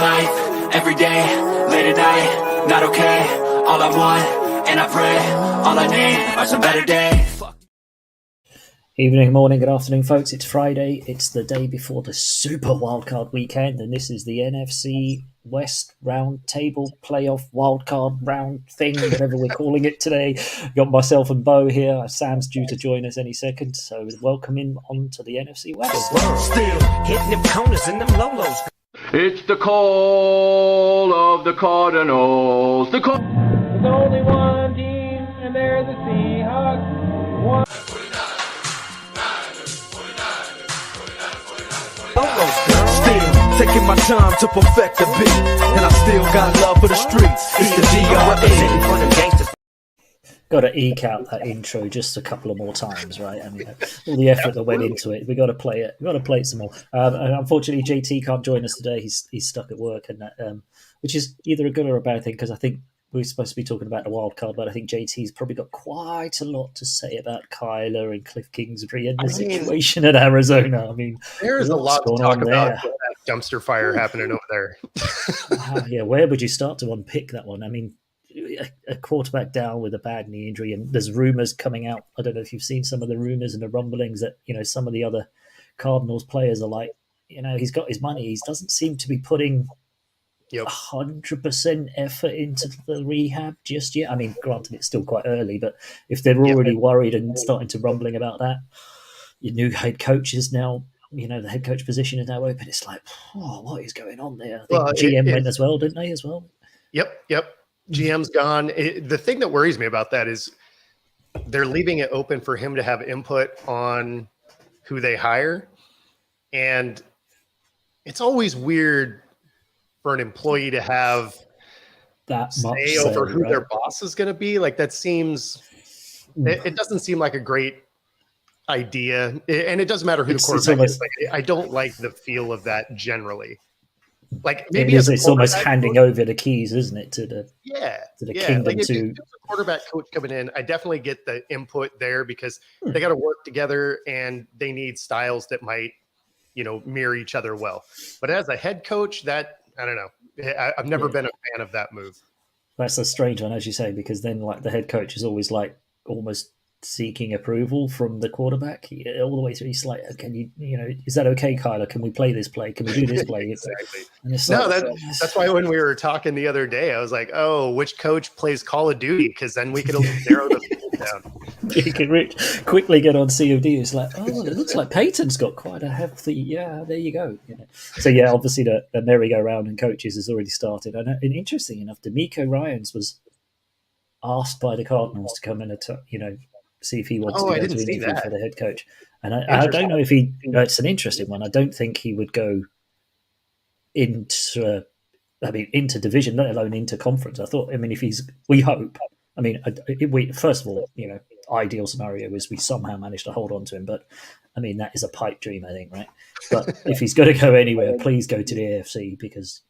life, every day, late at night, not okay. All I want, and I pray, all I need are some better days. Evening, morning, good afternoon, folks. It's Friday. It's the day before the Super Wildcard Weekend, and this is the NFC West Round Table Playoff Wildcard Round thing, whatever we're calling it today. Got myself and Bo here. Sam's due to join us any second, so welcome him on to the NFC West. Still hitting them corners and them lolos. It's the call of the Cardinals. There's only one team, and they're the Seahawks. Still taking my time to perfect the beat, and I still got love for the streets. It's the D.R.E. Got to eke out that intro just a couple of more times, right? I mean, all the effort that went into it. We got to play it. We got to play it some more. And unfortunately, JT can't join us today. He's stuck at work, and that, which is either a good or a bad thing because I think we're supposed to be talking about the wild card, but I think JT's probably got quite a lot to say about Kyler and Cliff Kingsbury and the situation at Arizona. I mean, there's a lot to talk about that dumpster fire happening over there. Yeah, where would you start to unpick that one? I mean, a quarterback down with a bad knee injury, and there's rumors coming out. I don't know if you've seen some of the rumors and the rumblings that, you know, some of the other Cardinals players are like, you know, he's got his money. He doesn't seem to be putting 100% effort into the rehab just yet. I mean, granted, it's still quite early, but if they're already worried and starting to rumbling about that, your new head coach is now, you know, the head coach position is now open. It's like, oh, what is going on there? I think GM went as well, didn't they, as well? Yep. GM's gone. The thing that worries me about that is they're leaving it open for him to have input on who they hire. And it's always weird for an employee to have that say over who their boss is going to be. Like, that seems, it doesn't seem like a great idea. And it doesn't matter who the quarterback is. Like, I don't like the feel of that generally. Like, maybe it's almost handing over the keys, isn't it, to the kingdom. Like, if a quarterback coach coming in, I definitely get the input there because they got to work together and they need styles that might, you know, mirror each other well. But as a head coach, that, I don't know. I've never been a fan of that move. That's a strange one, as you say, because then, like, the head coach is always like almost seeking approval from the quarterback all the way through. He's like, "Can you know, is that okay, Kyler? Can we play this play? Can we do this play?" Exactly. That's why when we were talking the other day, I was like, "Oh, which coach plays Call of Duty?" Because then we could narrow the field down. You can quickly get on COD. It's like, oh, it looks like Peyton's got quite a healthy. Yeah, there you go. You know? So yeah, obviously the merry-go-round and coaches has already started. And interesting enough, D'Amico Ryans was asked by the Cardinals to come in and see if he wants to go to an interview for the head coach. And I don't know if he. It's an interesting one. I don't think he would go into division, let alone into conference. We hope. I mean, first of all, you know, ideal scenario is we somehow manage to hold on to him. But I mean, that is a pipe dream, I think, right? But if he's going to go anywhere, please go to the AFC because,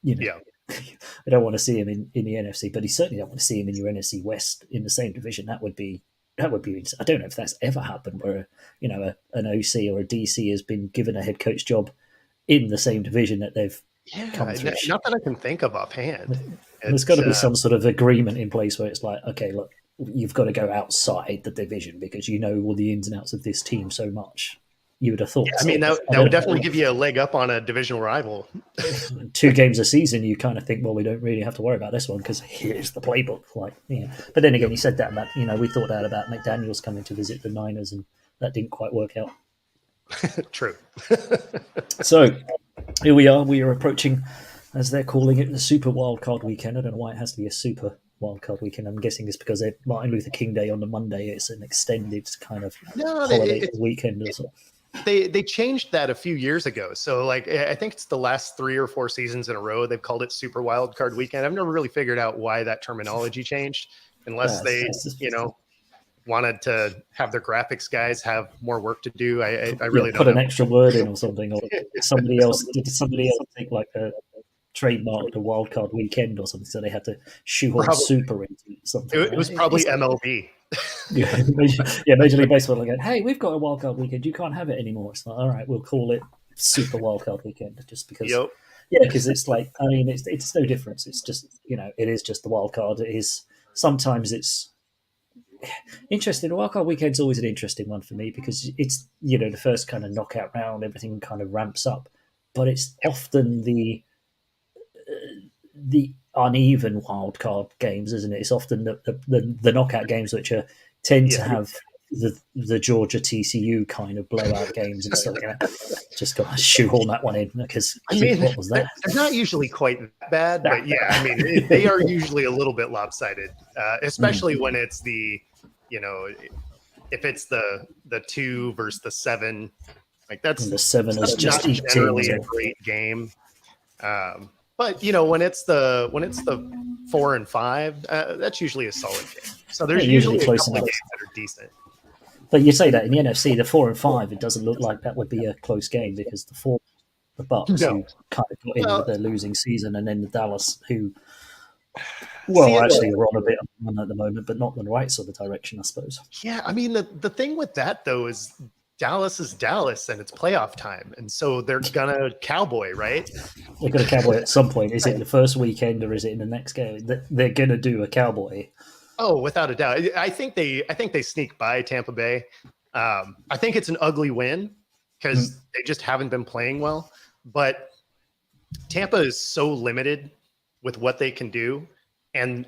you know, I don't want to see him in the NFC, but he certainly don't want to see him in your NFC West in the same division. That would be. I don't know if that's ever happened where, you know, an OC or a DC has been given a head coach job in the same division that they've come through. Not that I can think of offhand. There's got to be some sort of agreement in place where it's like, okay, look, you've got to go outside the division because you know all the ins and outs of this team so much. You would have thought. I mean, that would definitely give you a leg up on a divisional rival. 2 games a season, you kind of think, well, we don't really have to worry about this one because here's the playbook. Like, yeah. But then again, he said that about, you know, we thought that about McDaniels coming to visit the Niners, and that didn't quite work out. True. So here we are. We are approaching, as they're calling it, the Super Wildcard Weekend. I don't know why it has to be a Super Wildcard Weekend. I'm guessing it's because they're Martin Luther King Day on the Monday. It's an extended kind of holiday weekend or something. They changed that a few years ago. So, like, I think it's the last 3 or 4 seasons in a row they've called it Super Wildcard Weekend. I've never really figured out why that terminology changed, unless they, you know, wanted to have their graphics guys have more work to do. I really don't put know. An extra word in or something, or somebody else think like a trademarked a Wildcard Weekend or something, so they had to shoehorn super into something. It was probably MLB. Major League Baseball are going, hey, we've got a Wildcard Weekend. You can't have it anymore. It's like, all right, we'll call it Super Wildcard Weekend just because Yeah, because it's like, I mean, it's no difference. It's just, it is just the wild card. It is, sometimes it's interesting. The wildcard weekend's always an interesting one for me because it's, the first kind of knockout round, everything kind of ramps up, but it's often the uneven wildcard games, isn't it? It's often the knockout games which tend to have the Georgia TCU kind of blowout games and stuff. Just got to shoehorn that one in because what was that? They're not usually quite that bad, but yeah, I mean they are usually a little bit lopsided, especially when it's if it's the 2 versus the 7, like that's the 7 is just not generally a great game. But when it's the 4 and 5, that's usually a solid game. So there's usually a couple of games that are decent. But you say that in the NFC, the 4 and 5, it doesn't look like that would be a close game because the Bucks who kind of got in with their losing season, and then the Dallas who, actually are on a bit of one at the moment, but not in the right sort of direction, I suppose. Yeah, I mean the thing with that though is Dallas is Dallas and it's playoff time, and so they're gonna cowboy, right? They're gonna cowboy at some point. Is it the first weekend or is it in the next game? They're gonna do a cowboy. Oh, without a doubt. I think they sneak by Tampa Bay. I think it's an ugly win because they just haven't been playing well. But Tampa is so limited with what they can do, and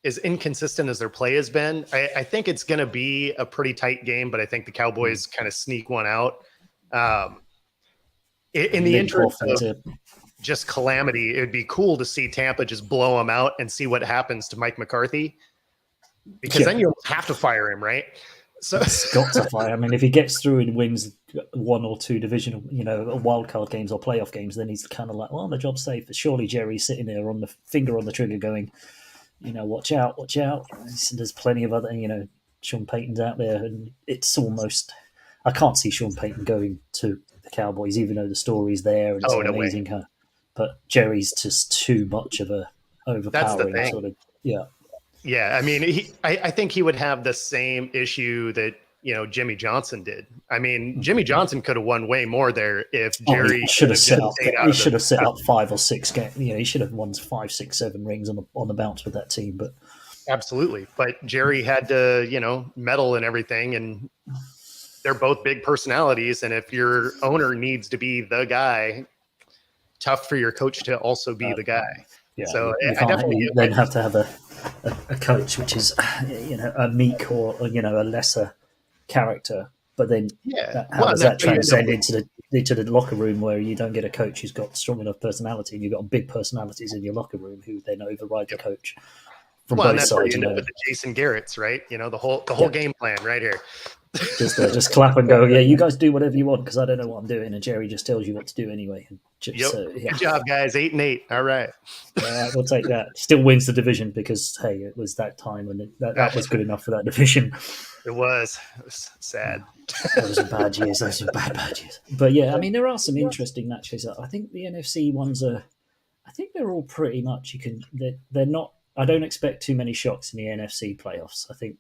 as inconsistent as their play has been, I think it's going to be a pretty tight game. But I think the Cowboys kind of sneak one out. In the interest of just calamity, it would be cool to see Tampa just blow them out and see what happens to Mike McCarthy. Because then you have to fire him, right? So it's got to fire. I mean, if he gets through and wins 1 or 2 divisional, wild card games or playoff games, then he's kind of like, well, the job's safe. But surely Jerry's sitting there on the finger on the trigger, going, watch out, watch out. There's plenty of other, Sean Payton's out there, and it's almost. I can't see Sean Payton going to the Cowboys, even though the story's there and it's amazing. But Jerry's just too much of a overpowering sort of. Yeah. Yeah, I mean, I think he would have the same issue that Jimmy Johnson did. I mean, Jimmy Johnson could have won way more there if Jerry should have set up. He should have set up 5 or 6 games. He should have won 5, 6, 7 rings on the bounce with that team. But absolutely, but Jerry had to meddle and everything, and they're both big personalities. And if your owner needs to be the guy, tough for your coach to also be the guy. Yeah, so you then have to have a coach which is a meek or a lesser character, but then how does that transcend into the locker room where you don't get a coach who's got strong enough personality, and you've got big personalities in your locker room who then override the coach from both that's sides. Where you end up with the Jason Garretts, right? The whole game plan right here. Just clap and go, yeah, you guys do whatever you want because I don't know what I'm doing, and Jerry just tells you what to do anyway. Good job, guys. 8-8. All right. We'll take that. Still wins the division because, hey, it was that time and that was good enough for that division. It was sad. Those are bad years. Those are bad years. But yeah, I mean, there are some interesting matches. I think the NFC ones I think they're all pretty much, they're not, I don't expect too many shocks in the NFC playoffs. I think.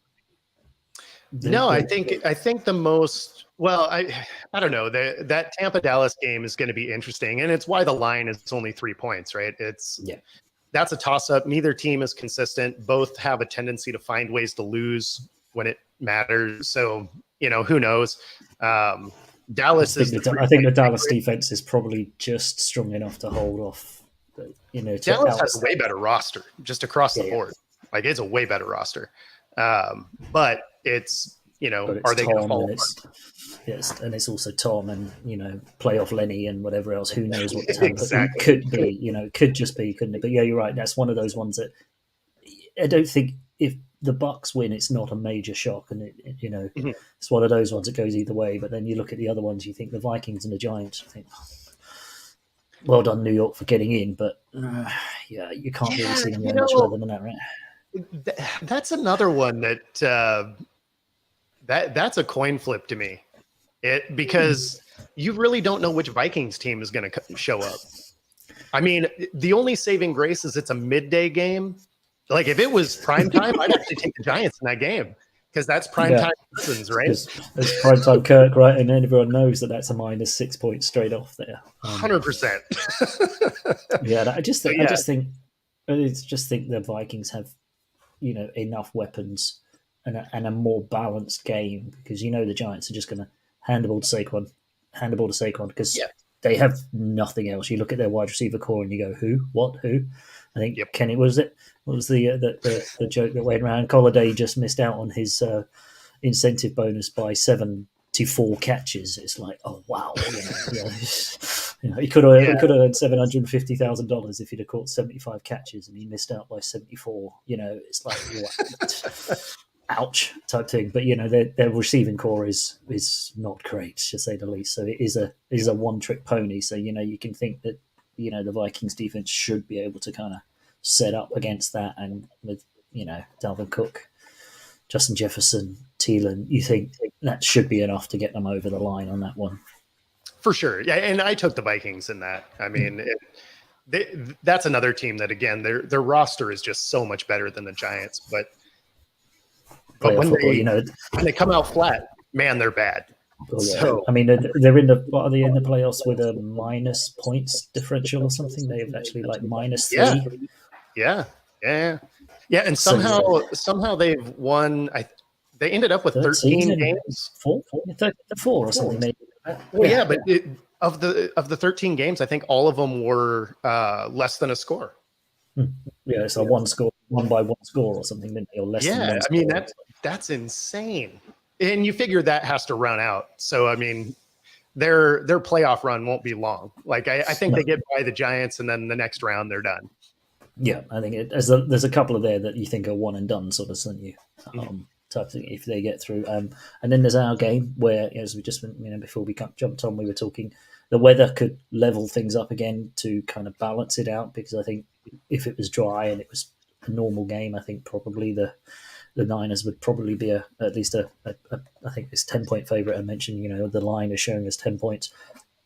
I think the most, I don't know, that Tampa Dallas game is going to be interesting, and it's why the line is only 3 points, right? That's a toss up. Neither team is consistent. Both have a tendency to find ways to lose when it matters. So, who knows? Dallas I think the Dallas defense is probably just strong enough to hold off. Dallas has a way better roster just across the board. Like, it's a way better roster. But it's are they going to fall apart? Yes, and it's also Tom and playoff Lenny and whatever else. Who knows what the exactly. Could be? Could just be, couldn't it? But yeah, you're right. That's one of those ones that I don't think if the Bucks win, it's not a major shock, and it's one of those ones that goes either way. But then you look at the other ones, you think the Vikings and the Giants. You think, well done, New York, for getting in, but you can't really see them much further than that, right? That's another one that that's a coin flip to me. Because you really don't know which Vikings team is going to show up. I mean, the only saving grace is it's a midday game. Like, if it was prime time, I'd actually take the Giants in that game because that's prime time Cousins, right? It's prime time Kirk, right? And everyone knows that that's a minus 6 points straight off there. 100%. Yeah, I just think the Vikings have, enough weapons and a more balanced game, because the Giants are just going to hand the ball to Saquon because they have nothing else. You look at their wide receiver core and you go, who? What? Who? I think Kenny what was the joke that went around? Colladay just missed out on his incentive bonus by 74 catches. It's like, oh wow, he could have earned $750,000 if he'd have caught 75 catches, and he missed out by 74. It's like, what? Ouch type thing. But their receiving core is not great, to say the least. So it is a one trick pony. So you can think that the Vikings defense should be able to kind of set up against that, and with Dalvin Cook, Justin Jefferson, Thielen, you think that should be enough to get them over the line on that one. For sure. Yeah, and I took the Vikings in that. I mean, that's another team that, again, their roster is just so much better than the Giants, but when they come out flat, man, they're bad. Oh, yeah. So, I mean, they're in the playoffs with a minus points differential or something. They've actually like minus 3. Yeah. And somehow they've won. They ended up with 13 games. 4 or something. Maybe. Well, but of the 13 games, I think all of them were less than a score. Yeah, so one by one score or something, didn't they? Or less than one score. I mean that's insane. And you figure that has to run out. So, I mean, their playoff run won't be long. Like, I think they get by the Giants, and then the next round they're done. Yeah, I think there's a couple of there that you think are one and done, sort of, don't you? Type thing, if they get through. And then there's our game where, as we just, before we jumped on, we were talking, the weather could level things up again to kind of balance it out, because I think if it was dry and it was a normal game, I think probably the Niners would probably be at least a I think it's 10-point favorite. I mentioned, the line is showing us 10 points,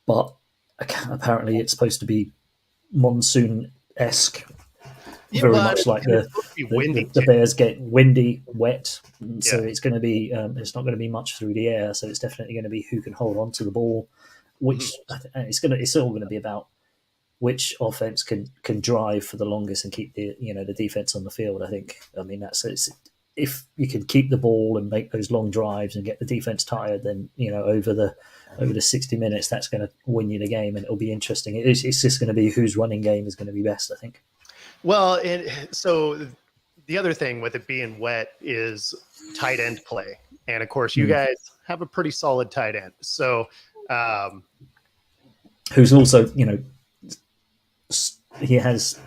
but apparently it's supposed to be monsoon-esque, very much like the Bears get windy, wet, so it's going to be it's not going to be much through the air. So it's definitely going to be who can hold on to the ball, which it's all going to be about which offense can drive for the longest and keep the the defense on the field. I think. I mean, if you can keep the ball and make those long drives and get the defense tired, then over the 60 minutes, that's going to win you the game, and it'll be interesting. It's just going to be whose running game is going to be best, I think. Well, and so the other thing with it being wet is tight end play, and of course, you guys have a pretty solid tight end. So, who's also he has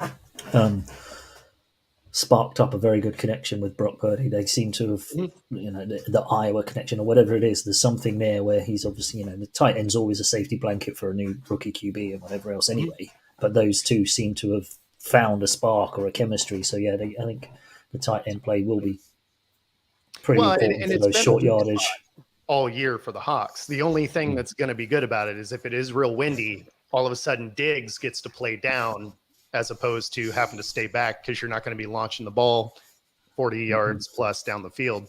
sparked up a very good connection with Brock Purdy. They seem to have, the Iowa connection or whatever it is. There's something there where he's obviously, the tight end's always a safety blanket for a new rookie QB and whatever else anyway. But those two seem to have found a spark or a chemistry. So, I think the tight end play will be pretty important for those short yardage. All year for the Hawks. The only thing that's going to be good about it is if it is real windy, all of a sudden Diggs gets to play down as opposed to having to stay back, because you're not going to be launching the ball 40 yards plus down the field.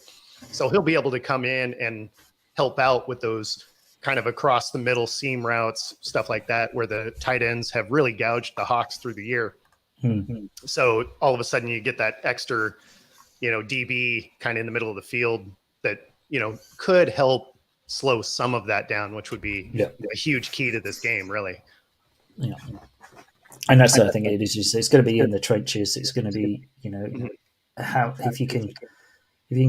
So he'll be able to come in and help out with those kind of across the middle seam routes, stuff like that, where the tight ends have really gouged the Hawks through the year. So all of a sudden you get that extra, DB kind of in the middle of the field that, could help slow some of that down, which would be a huge key to this game, really. Yeah. And that's the other thing. It's going to be in the trenches. It's going to be, how if you can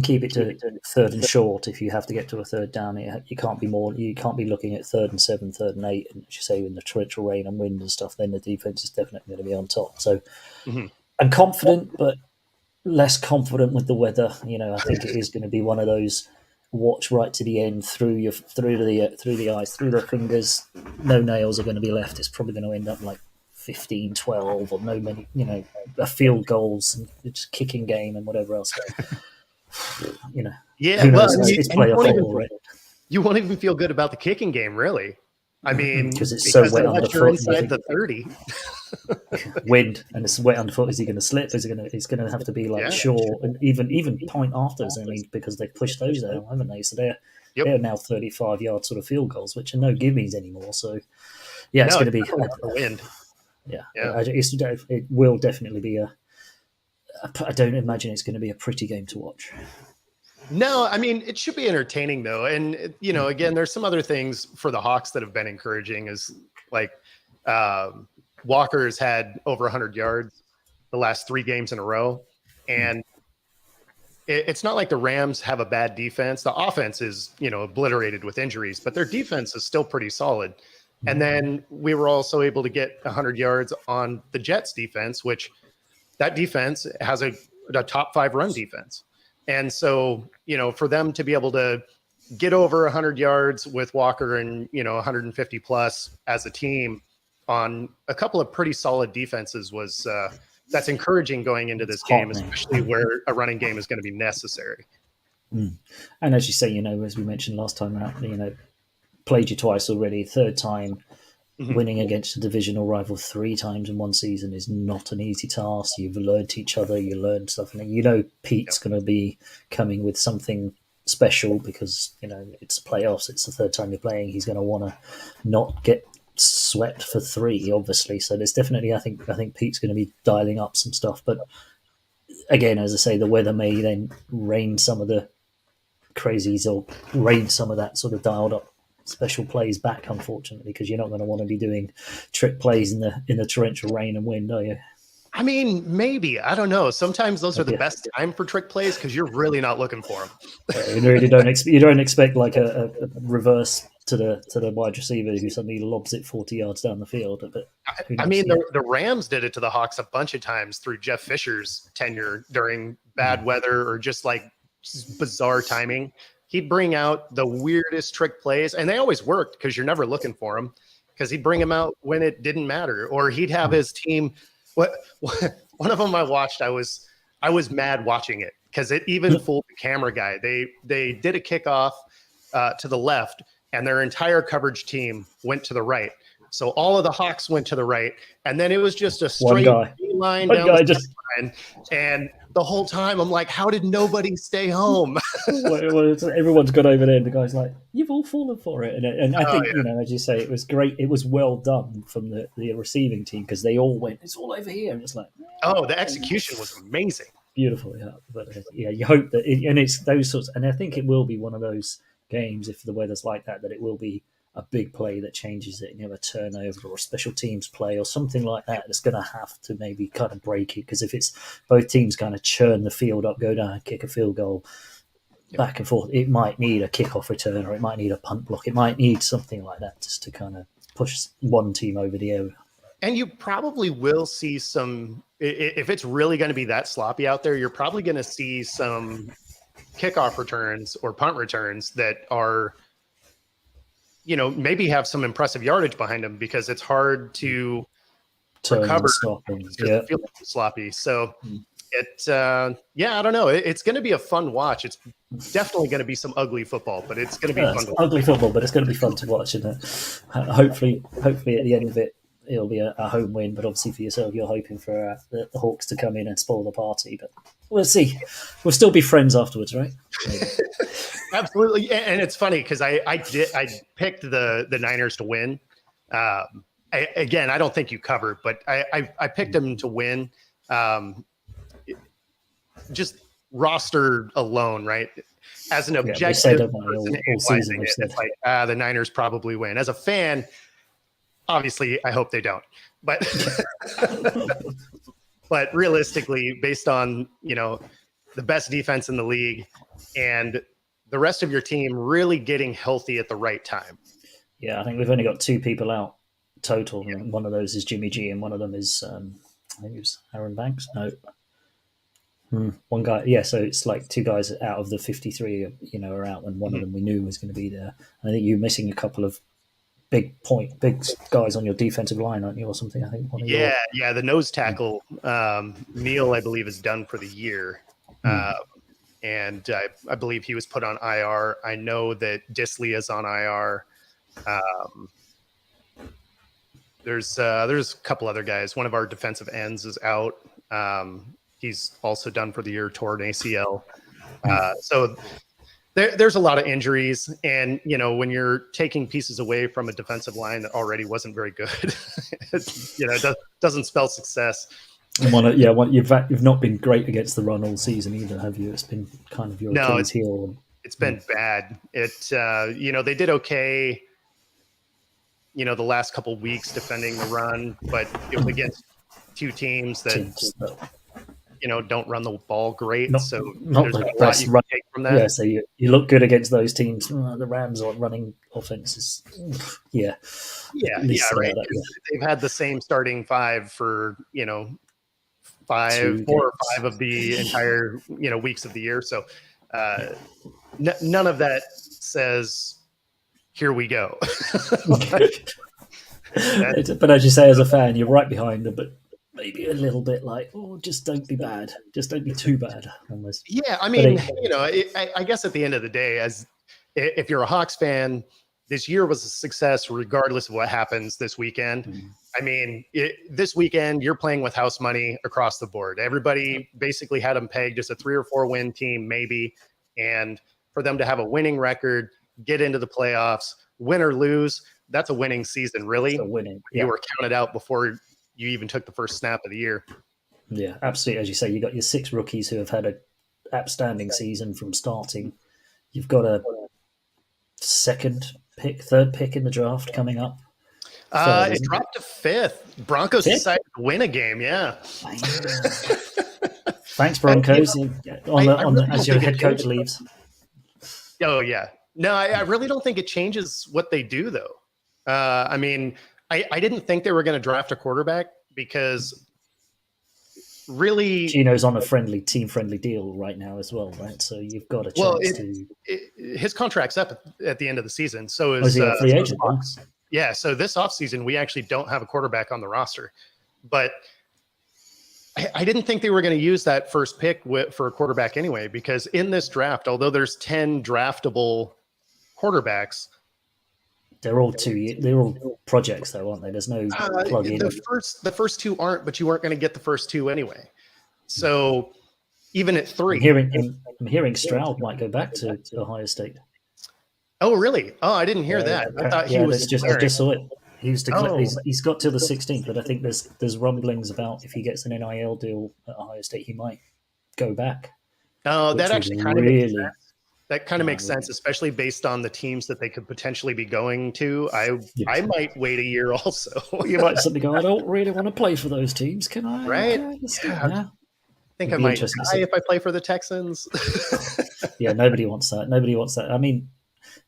keep it to third and short. If you have to get to a third down, you can't be looking at 3rd and 7, 3rd and 8, and as you say, in the torrential rain and wind and stuff. Then the defense is definitely going to be on top. So I'm confident, but less confident with the weather. I think it is going to be one of those watch right to the end through the eyes, through the fingers. No nails are going to be left. It's probably going to end up like 15-12 or a field goals and just kicking game and whatever else. Yeah, well, it's playoff football, right? You won't even feel good about the kicking game, really. I mean, because it's so wet unless you're underfoot. inside the 30. Wind, and it's wet underfoot. Is he going to slip? Is he going to? It's going to have to be like shore, and even point afters. I mean, because they've pushed those down, haven't they? So they're now 35-yard sort of field goals, which are no gimmies anymore. So yeah, it's going to be the wind. Yeah. It will definitely be I don't imagine it's going to be a pretty game to watch. No, I mean, it should be entertaining though. And, again, there's some other things for the Hawks that have been encouraging is like Walker's had over 100 yards the last 3 games in a row. And it's not like the Rams have a bad defense. The offense is, obliterated with injuries, but their defense is still pretty solid. And then we were also able to get 100 yards on the Jets defense, which that defense has a top 5 run defense. And so, for them to be able to get over 100 yards with Walker and, 150 plus as a team on a couple of pretty solid defenses was that's encouraging going into this game, especially where a running game is going to be necessary. And as you say, as we mentioned last time out, played you twice already, third time. Winning against a divisional rival 3 times in one season is not an easy task. You've learned each other, you learned stuff, and Pete's going to be coming with something special because it's playoffs. It's the third time you're playing. He's going to want to not get swept for 3, obviously. So there's definitely, I think Pete's going to be dialing up some stuff. But again, as I say, the weather may then rein some of the crazies or rein some of that sort of dialed up special plays back, unfortunately, because you're not going to want to be doing trick plays in the torrential rain and wind, are you? I mean, maybe. I don't know. Sometimes those are the best time for trick plays because you're really not looking for them. You really don't expect like a reverse to the wide receiver who suddenly lobs it 40 yards down the field. But I mean, the Rams did it to the Hawks a bunch of times through Jeff Fisher's tenure during bad weather or just like bizarre timing. He'd bring out the weirdest trick plays, and they always worked because you're never looking for them because he'd bring them out when it didn't matter, or he'd have his team. One of them I watched, I was mad watching it because it even fooled the camera guy. They did a kickoff to the left, and their entire coverage team went to the right. So all of the Hawks went to the right, and then it was just a straight line down the line. And the whole time, I'm like, how did nobody stay home? Everyone's got over there, and the guy's like, you've all fallen for it. And I think, as you say, it was great. It was well done from the receiving team because they all went, it's all over here. And it's like, the execution was amazing. Beautiful, yeah. But you hope that, and it's those sorts, and I think it will be one of those games, if the weather's like that it will be a big play that changes it, a turnover or a special teams play or something like that. It's going to have to maybe kind of break it because if it's both teams kind of churn the field up, go down, kick a field goal, back and forth, it might need a kickoff return or it might need a punt block. It might need something like that just to kind of push one team over the edge. And you probably will see some, if it's really going to be that sloppy out there, you're probably going to see some kickoff returns or punt returns that are, maybe have some impressive yardage behind them because it's hard to recover. It feels sloppy. So I don't know. It's going to be a fun watch. It's definitely going to be some ugly football, but it's going to be fun to watch. Ugly football, but it's going to be fun to watch. And hopefully at the end of it, it'll be a home win. But obviously for yourself, you're hoping for the Hawks to come in and spoil the party. But we'll see. We'll still be friends afterwards, right? Absolutely. And it's funny because I picked the Niners to win. I don't think you covered, but I picked them to win. Just roster alone, right? As an objective, it's like the Niners probably win. As a fan, obviously, I hope they don't. But but realistically, based on the best defense in the league and the rest of your team really getting healthy at the right time. Yeah, I think we've only got 2 people out total. Yeah. One of those is Jimmy G, and one of them is I think it was Aaron Banks. No. One guy, so it's like 2 guys out of the 53, are out, and one of them we knew was going to be there. And I think you're missing a couple of big guys on your defensive line, aren't you, or something? I think. The nose tackle, Neal, I believe, is done for the year, and I believe he was put on IR. I know that Disley is on IR. There's a couple other guys. One of our defensive ends is out. He's also done for the year, torn ACL. So there's a lot of injuries, and when you're taking pieces away from a defensive line that already wasn't very good, it doesn't spell success. You've not been great against the run all season either, have you? It's been kind of your Achilles heel. It's been bad. They did okay, the last couple weeks defending the run, but it was against two teams that don't run the ball great. Not there's the best run take from that. Yeah, so you look good against those teams. The Rams are running offenses. Right. They've had the same starting five for 4 or 5 of the entire weeks of the year. So none of that says here we go. But as you say, as a fan, you're right behind them, but maybe a little bit like, just don't be bad. Just don't be too bad almost. Yeah, I mean, I guess at the end of the day, if you're a Hawks fan, this year was a success regardless of what happens this weekend. Mm-hmm. I mean, this weekend, you're playing with house money across the board. Everybody basically had them pegged as a 3 or 4 win team, maybe. And for them to have a winning record, get into the playoffs, win or lose, that's a winning season, really. You were counted out before you even took the first snap of the year. Yeah, absolutely. As you say, you got your 6 rookies who have had an outstanding season from starting. You've got a third pick in the draft coming up. It dropped to 5th. Broncos decided to win a game. Yeah. Thanks, Broncos. As your head coach leaves. Oh yeah. No, I really don't think it changes what they do, though. I mean, I didn't think they were going to draft a quarterback because really Gino's on a team-friendly deal right now as well, right? So you've got a chance his contract's up at the end of the season. So is he a free agent? Yeah, so this offseason, we actually don't have a quarterback on the roster. But I didn't think they were going to use that first pick for a quarterback anyway, because in this draft, although there's 10 draftable quarterbacks, they're all projects, though, aren't they? There's no plug-in. The first 2 aren't, but you weren't going to get the first 2 anyway. So even at 3, I'm hearing Stroud might go back to Ohio State. Oh, really? Oh, I didn't hear that. I thought he was. I just saw it. He's got till the 16th, but I think there's rumblings about if he gets an NIL deal at Ohio State, he might go back. Oh, that actually kind of makes sense. That kind of makes sense, especially based on the teams that they could potentially be going to. I might wait a year also. You might suddenly go, I don't really want to play for those teams, can I? Right? I think I might die if I play for the Texans. Yeah, nobody wants that. I mean,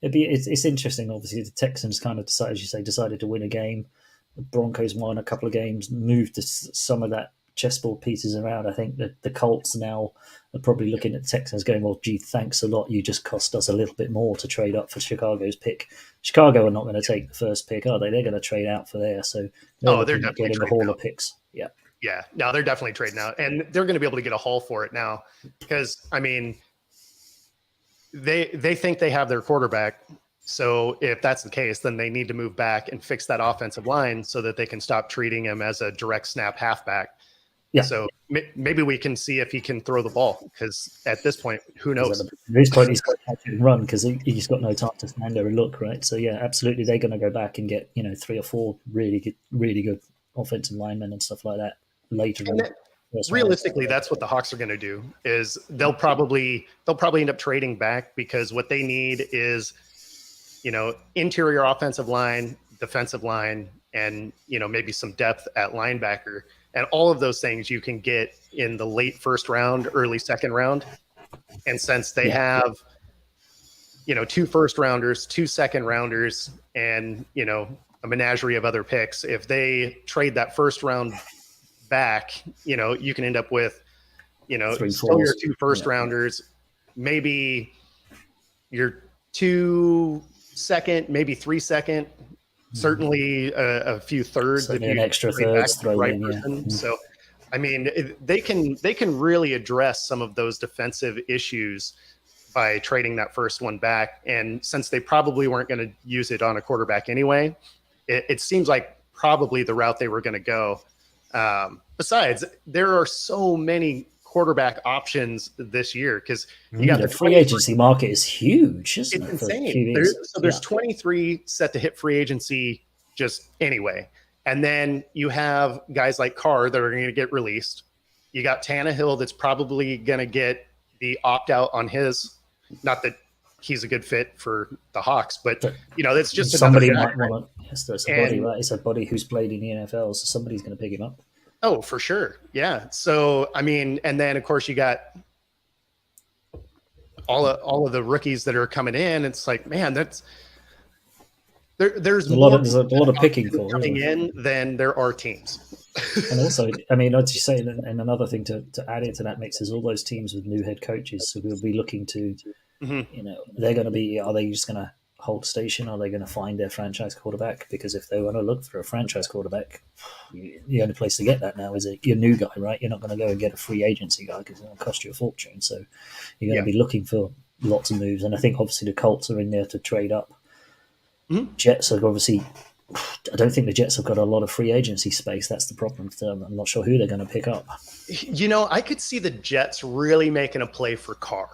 it's interesting. Obviously, the Texans kind of decided to win a game. The Broncos won a couple of games, moved some of that chessboard pieces around. I think that the Colts now are probably looking at the Texans going, well, gee, thanks a lot. You just cost us a little bit more to trade up for Chicago's pick. Chicago are not going to take the first pick, are they? They're going to trade out for there. So they're definitely getting the haul of picks. Yeah. Yeah. No, they're definitely trading out, and they're going to be able to get a haul for it now because, I mean, they think they have their quarterback. So if that's the case, then they need to move back and fix that offensive line so that they can stop treating him as a direct snap halfback. Yeah. So maybe we can see if he can throw the ball, because at this point, who knows? At this point, he's got to catch and run because he's got no time to stand there and look, right? So yeah, absolutely, they're going to go back and get 3 or 4 really good offensive linemen and stuff like that later on. Realistically, that's what the Hawks are going to do. Is they'll probably end up trading back, because what they need is interior offensive line, defensive line, and maybe some depth at linebacker. And all of those things you can get in the late first round, early second round. And since they have, 2 first rounders, 2 second rounders, and, a menagerie of other picks, if they trade that first round back, you can end up with, still your 2 first rounders, maybe your 2 second, maybe 3 second, certainly a few thirds, if an extra thirds thrown in. Yeah. So, I mean, they can really address some of those defensive issues by trading that first one back. And since they probably weren't going to use it on a quarterback anyway, it seems like probably the route they were going to go. Besides, there are so many quarterback options this year because you got the free agency market is huge, isn't it? It's insane. There's 23 set to hit free agency just anyway. And then you have guys like Carr that are going to get released. You got Tannehill that's probably going to get the opt-out on his, not that he's a good fit for the Hawks, but that's just somebody might want to. Yes, there's a body, right? It's a body who's played in the NFL, so somebody's going to pick him up. Oh, for sure. Yeah. So, I mean, and then of course you got all of the rookies that are coming in. It's like, man, there's a lot of picking for coming in than there are teams. And also, I mean, as you say, and another thing to add into that mix is all those teams with new head coaches. So we'll be looking to, they're going to be, are they just going to hold station? Are they going to find their franchise quarterback? Because if they want to look for a franchise quarterback, the only place to get that now is your new guy, right? You're not going to go and get a free agency guy because it's going to cost you a fortune. So you're going to be looking for lots of moves. And I think obviously the Colts are in there to trade up. Jets are obviously, I don't think the Jets have got a lot of free agency space. That's the problem for them. I'm not sure who they're going to pick up. I could see the Jets really making a play for Carr.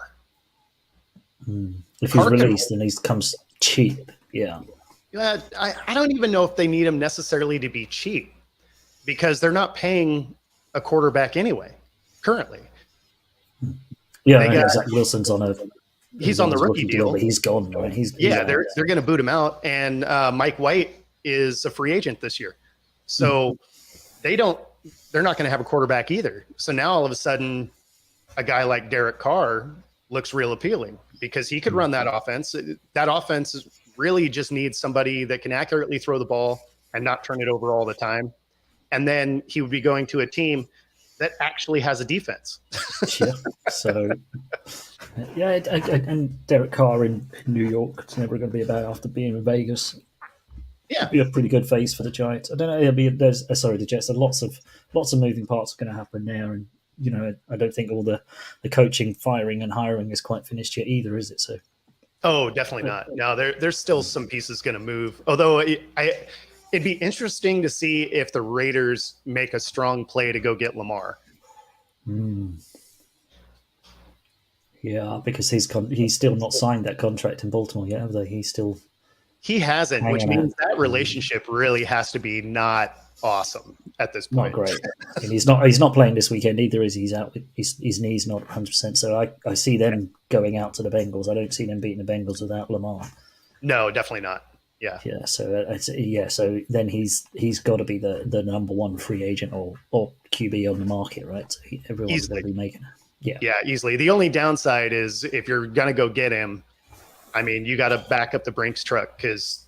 If he's released and he comes cheap, yeah. I don't even know if they need him necessarily to be cheap because they're not paying a quarterback anyway, currently. Yeah, Zach Wilson's on he's on the rookie deal, but he's gone, right? They're going to boot him out, and Mike White is a free agent this year, so they're not going to have a quarterback either. So now all of a sudden, a guy like Derek Carr looks real appealing because he could run that offense. That offense really just needs somebody that can accurately throw the ball and not turn it over all the time. And then he would be going to a team that actually has a defense. So, and Derek Carr in New York, it's never going to be about after being in Vegas. Yeah, it'll be a pretty good phase for the Giants. I don't know. The Jets. There lots of moving parts are going to happen there, and I don't think all the coaching, firing, and hiring is quite finished yet either, is it? So, oh, definitely not. No, there's still some pieces going to move. Although it'd be interesting to see if the Raiders make a strong play to go get Lamar. Yeah, because he's still not signed that contract in Baltimore yet, have they? He hasn't, which means that relationship really has to be not awesome at this point. Not great. And he's not playing this weekend either, is he? He's out with his knee's not 100%. So I see them going out to the Bengals. I don't see them beating the Bengals without Lamar. No, definitely not. Yeah. Yeah. So then he's got to be the number one free agent or QB on the market, right? So everyone's going to be making. Yeah. Yeah, easily. The only downside is if you're going to go get him, I mean, you got to back up the Brinks truck because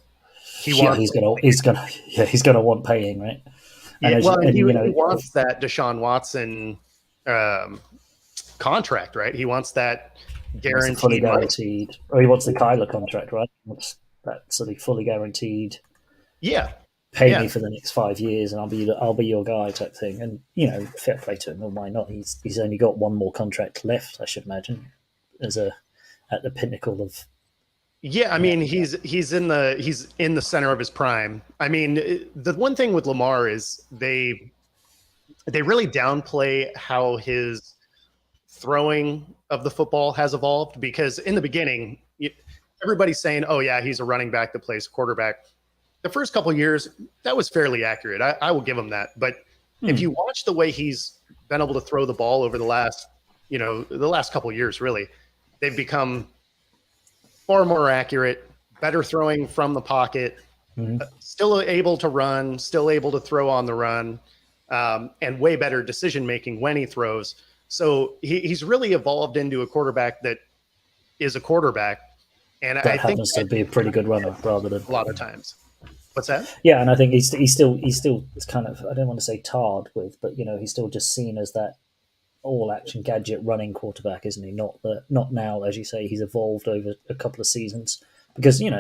he's gonna want paying, right? And he wants that Deshaun Watson contract, right? He wants that guaranteed, fully guaranteed, or he wants the Kyler contract, right? He wants that sort of fully guaranteed. Yeah, pay me for the next 5 years, and I'll be your guy type thing. And fair play to him. Well, why not? He's only got one more contract left, I should imagine, at the pinnacle of. Yeah, I mean he's in the center of his prime. I mean, the one thing with Lamar is they really downplay how his throwing of the football has evolved because in the beginning, everybody's saying, "Oh yeah, he's a running back that plays quarterback." The first couple of years, that was fairly accurate. I will give him that. But if you watch the way he's been able to throw the ball over the last couple of years, really, they've become far more accurate, better throwing from the pocket, still able to run, still able to throw on the run, and way better decision-making when he throws. So he's really evolved into a quarterback that is a quarterback. And I think happens to be a pretty good runner rather than a lot of times. What's that? Yeah, and I think he's still kind of, I don't want to say tarred with, but he's still just seen as that all-action gadget running quarterback, isn't he? Not now, as you say, he's evolved over a couple of seasons because you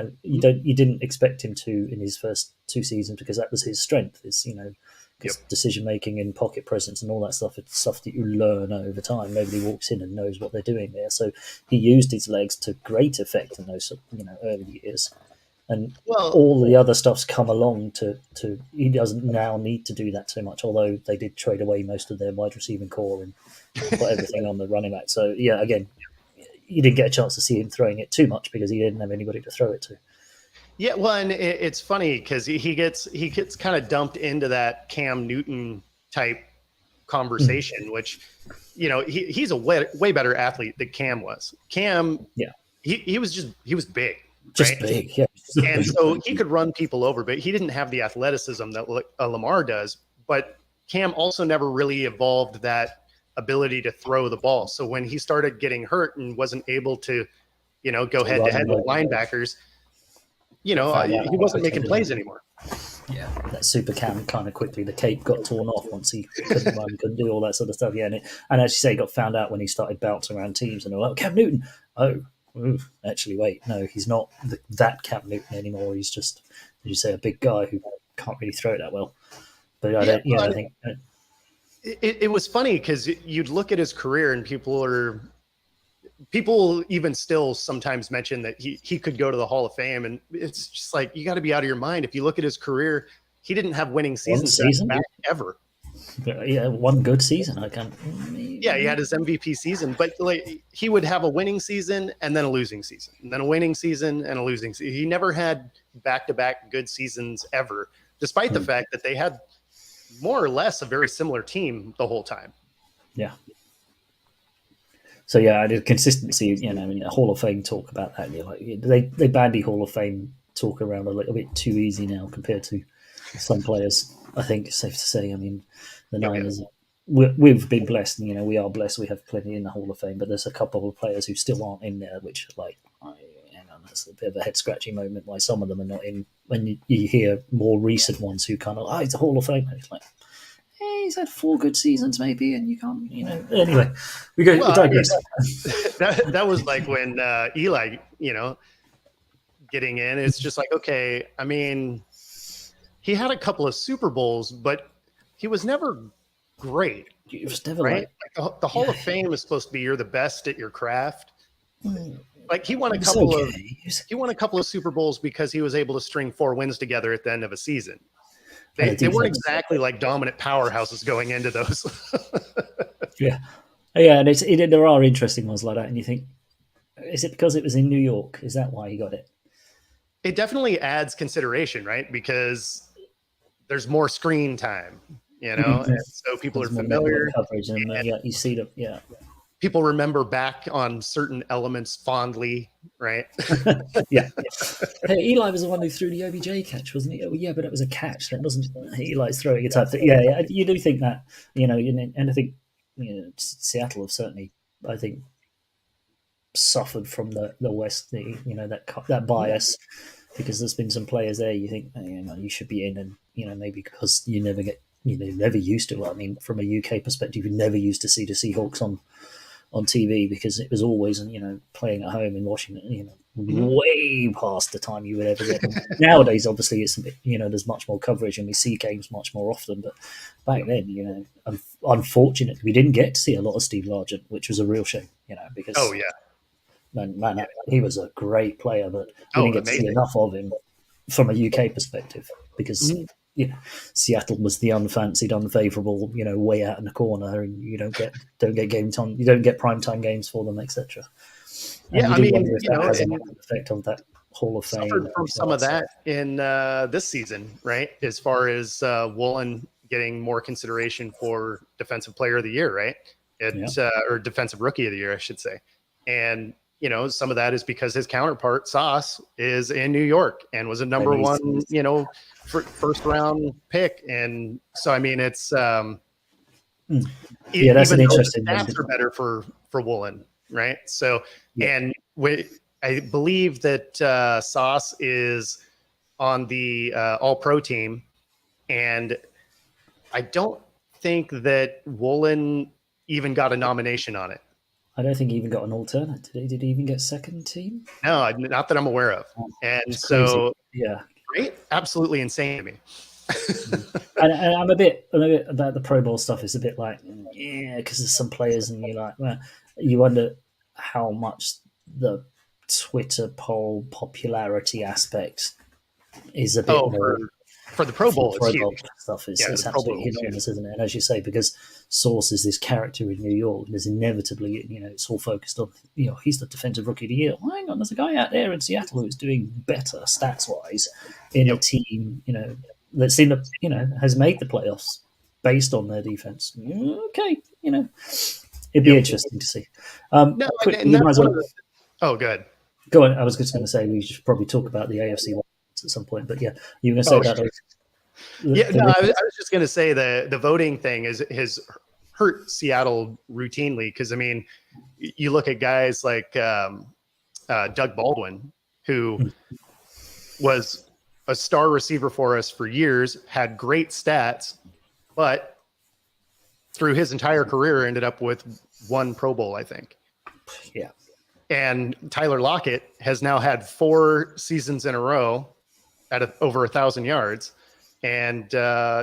didn't expect him to in his first 2 seasons because that was his strength. Is decision making and pocket presence and all that stuff. It's stuff that you learn over time. Nobody walks in and knows what they're doing there. So he used his legs to great effect in those early years. And Well, all the other stuff's come along to he doesn't now need to do that so much, although they did trade away most of their wide receiving core and put everything on the running back. So yeah, again, you didn't get a chance to see him throwing it too much because he didn't have anybody to throw it to. yeah, well, and it's funny because he gets kind of dumped into that Cam Newton type conversation, which, you know, he's a way better athlete than Cam was. Cam, Yeah. he was big, Just right? big, yeah. And so he could run people over, but he didn't have the athleticism that Lamar does. But Cam also never really evolved that ability to throw the ball. So when he started getting hurt and wasn't able to, you know, go head to head with linebackers, you know, he wasn't making plays anymore. Yeah, that super Cam kind of quickly, the cape got torn off once he couldn't run, couldn't do all that sort of stuff. Yeah, and as you say, he got found out when he started bouncing around teams and they're like, Cam Newton. Oh, actually, wait, no, he's not that Cam Newton anymore. He's just, as you say, a big guy who can't really throw it that well. But I think it was funny because you'd look at his career and people even still sometimes mention that he could go to the Hall of Fame, and it's just like, you got to be out of your mind. If you look at his career, he didn't have winning seasons back ever. Yeah, one good season. Yeah, he had his MVP season, but like he would have a winning season and then a losing season, and then a winning season and a losing season. He never had back-to-back good seasons ever, despite the fact that they had more or less a very similar team the whole time. Yeah. So yeah, the consistency, you know, I mean, Hall of Fame talk about that. You're like, they bandy Hall of Fame talk around a little bit too easy now compared to some players. I think it's safe to say. I mean, the Niners, we've been blessed, and, you know, we are blessed. We have plenty in the Hall of Fame, but there's a couple of players who still aren't in there, which like, that's a bit of a head scratching moment. Why some of them are not in. When you hear more recent ones who kind of, it's a Hall of Fame, and it's like, he's had 4 good seasons maybe, and you can't, you know. Anyway, we digress. That was like when Eli, you know, getting in. It's just like, okay, I mean, he had a couple of Super Bowls, but he was never great. He was never right. Like the Hall of Fame is supposed to be you're the best at your craft. Like he won a couple of Super Bowls because he was able to string 4 wins together at the end of a season. They weren't exactly like dominant powerhouses going into those. Yeah, and there are interesting ones like that, and you think, is it because it was in New York? Is that why he got it? It definitely adds consideration, right? Because there's more screen time, you know, and so people are familiar. Coverage and you see them. Yeah, people remember back on certain elements fondly, right? Yeah. Hey, Eli was the one who threw the OBJ catch, wasn't he? Oh, yeah, but it was a catch. That wasn't Eli's throwing a type thing. Yeah, you do think that, you know, and I think, you know, Seattle have certainly, I think, suffered from the West, you know, that bias, because there's been some players there you think, you know, you should be in, and, you know, maybe because you never used to. I mean, from a UK perspective, you never used to see the Seahawks on TV because it was always, you know, playing at home in Washington, you know, way past the time you would ever get them. Nowadays, obviously, it's a bit, you know, there's much more coverage and we see games much more often. But back then, you know, unfortunately, we didn't get to see a lot of Steve Largent, which was a real shame, you know, because man, he was a great player, but we didn't get to see enough of him from a UK perspective because. You know, Seattle was the unfancied, unfavourable, you know, way out in the corner, and you don't get game time, you don't get primetime games for them, etc. Yeah, I mean, you know, has an effect on that Hall of Fame. Suffered from some of that in this season, right? As far as Woolen getting more consideration for Defensive Player of the Year, right? Or Defensive Rookie of the Year, I should say. And you know, some of that is because his counterpart Sauce is in New York and was a number one, you know, first round pick. And so, I mean, it's that's an interesting. Stats are better for Woolen, right? So, and I believe that Sauce is on the All Pro team, and I don't think that Woolen even got a nomination on it. I don't think he even got an alternate. Did he even get second team? No, not that I'm aware of. And so, great, absolutely insane to me. and I'm a bit about the Pro Bowl stuff. It's a bit like, because there's some players, and you're like, well, you wonder how much the Twitter poll popularity aspect is a bit more for the Pro Bowl. Pro It's Bowl huge. stuff. It's, Yeah, it's the Pro Bowl absolutely is enormous, isn't it? And as you say, because Sauce is this character in New York, there's inevitably, it's all focused on, he's the defensive rookie of the year. Well, hang on, there's a guy out there in Seattle who's doing better stats wise in a team, that's has made the playoffs based on their defense. Okay, it'd be interesting to see. Oh, good. Go on. I was just going to say we should probably talk about the AFC at some point, but yeah, you were going to say that. I was just going to say the voting thing has hurt Seattle routinely because, I mean, you look at guys like Doug Baldwin, who was a star receiver for us for years, had great stats, but through his entire career ended up with one Pro Bowl, I think. Yeah. And Tyler Lockett has now had 4 seasons in a row at over 1,000 yards and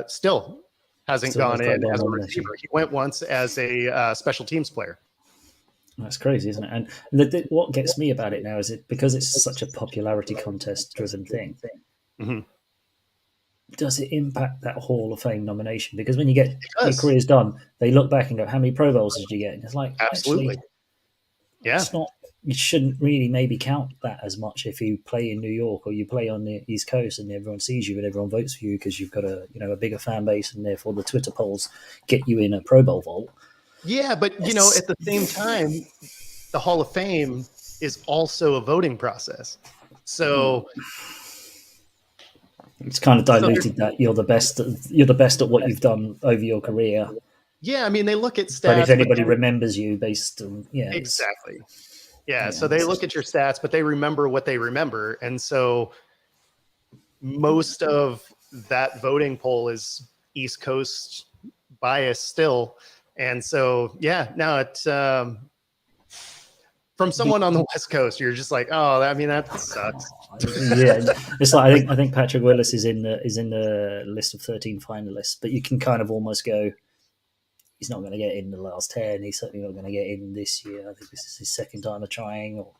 still hasn't gone in as a receiver. He went once as a special teams player. That's crazy, isn't it? And what gets me about it now is because it's such a popularity contest driven thing. Mm-hmm. Does it impact that Hall of Fame nomination? Because when you get your career's done, they look back and go, "How many Pro Bowls did you get?" And it's like, absolutely, actually, yeah. It's not. You shouldn't really maybe count that as much if you play in New York or you play on the East Coast and everyone sees you and everyone votes for you because you've got a bigger fan base and therefore the Twitter polls get you in a Pro Bowl vault. Yeah, but at the same time, the Hall of Fame is also a voting process. So it's kind of diluted that you're the best at what you've done over your career. Yeah, I mean they look at stats. But if anybody remembers you based on exactly. Yeah, so they look at your stats, but they remember what they remember. And so most of that voting poll is East Coast bias still. And so, it's from someone on the West Coast, you're just like, oh, I mean, that sucks. Yeah, it's like I think Patrick Willis is in the list of 13 finalists, but you can kind of almost go, he's not going to get in the last 10. He's certainly not going to get in this year. I think this is his second time of trying, or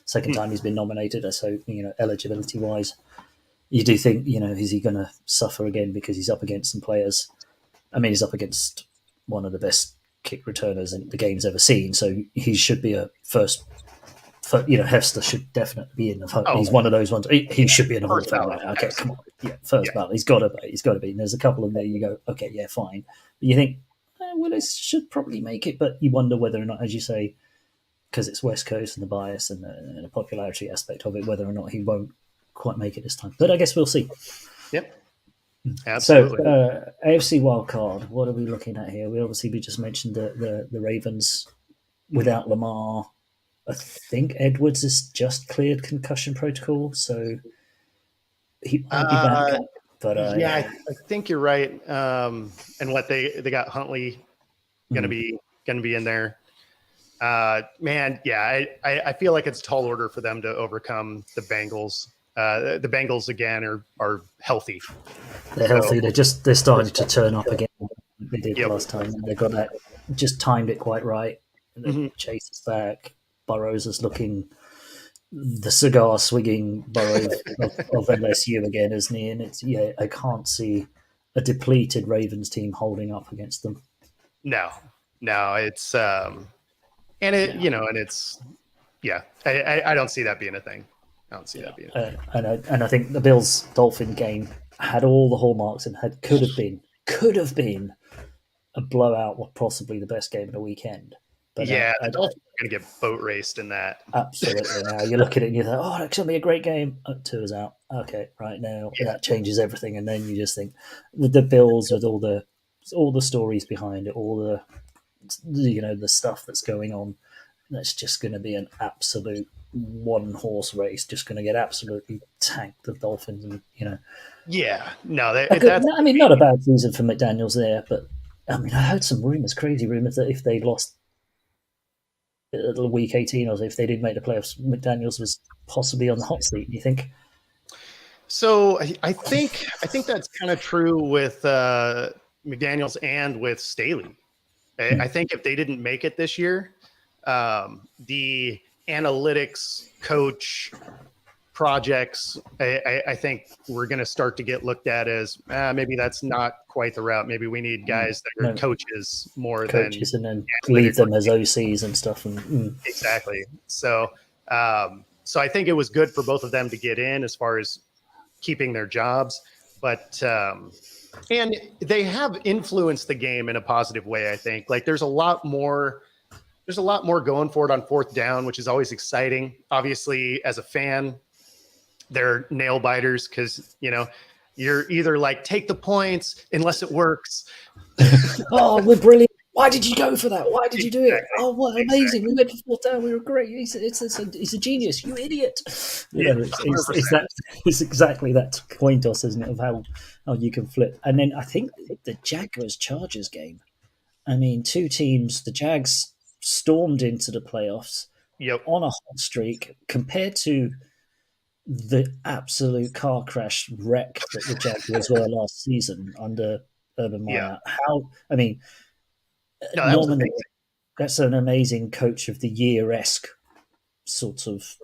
second time he's been nominated. So, eligibility wise, you do think, is he going to suffer again because he's up against some players? I mean, he's up against one of the best kick returners in the game's ever seen. So he should be a first. Hefster should definitely be in the vote. He's one of those ones. He should be in the Hall of Fame. Right? Okay, come on. Yeah, first ballot. He's got to be. And there's a couple in there you go, okay, yeah, fine. But you think, Willis should probably make it, but you wonder whether or not, as you say, because it's West Coast and the bias and the popularity aspect of it, whether or not he won't quite make it this time. But I guess we'll see. Yep. Absolutely. So, AFC wildcard, what are we looking at here? We just mentioned the Ravens without Lamar. I think Edwards has just cleared concussion protocol, so he might be back. But I think you're right. And what they got Huntley going to be in there. I feel like it's a tall order for them to overcome the Bengals. The Bengals again are healthy. They're healthy. They're starting to turn up again. They did last time. They got that. Just timed it quite right. And then Chase is back. Burrows is looking the cigar swinging Burrow of LSU again, isn't he? And I can't see a depleted Ravens team holding up against them. No, it's I don't see that being a thing. And I think the Bills-Dolphin game had all the hallmarks and could have been a blowout, or possibly the best game of the weekend. But the Dolphins are going to get boat raced in that. Absolutely. Now you look at it and you think, oh, that's going to be a great game. Tua's out. Okay, right now that changes everything, and then you just think the Bills with all the stories behind it, all the the stuff that's going on. That's just going to be an absolute one-horse race. Just going to get absolutely tanked. The Dolphins, and Yeah, no, not a bad season for McDaniels there, but I mean, I heard some crazy rumors that if they lost week 18 or if they didn't make the playoffs, McDaniels was possibly on the hot seat. Do you think? So I think that's kind of true with McDaniels and with Staley. I think if they didn't make it this year, the analytics coach projects, I think we're going to start to get looked at as maybe that's not quite the route. Maybe we need guys that are coaches more coaches than and then leave them as OCs and stuff. And exactly. So, so I think it was good for both of them to get in as far as keeping their jobs, but and they have influenced the game in a positive way. I think like there's a lot more going for it on fourth down, which is always exciting. Obviously, as a fan, they're nail biters because, you know, you're either like, take the points unless it works. Oh, we're brilliant. Why did you go for that? Why did you do it? Oh, what amazing. We went for fourth down. We were great. He's a genius. You idiot. You know, it's exactly that coin toss, isn't it, of how you can flip. And then I think the Jaguars-Chargers game, I mean, two teams, the Jags stormed into the playoffs on a hot streak compared to the absolute car crash wreck that the Jaguars were last season under Urban Meyer. That's an amazing coach of the year-esque sort of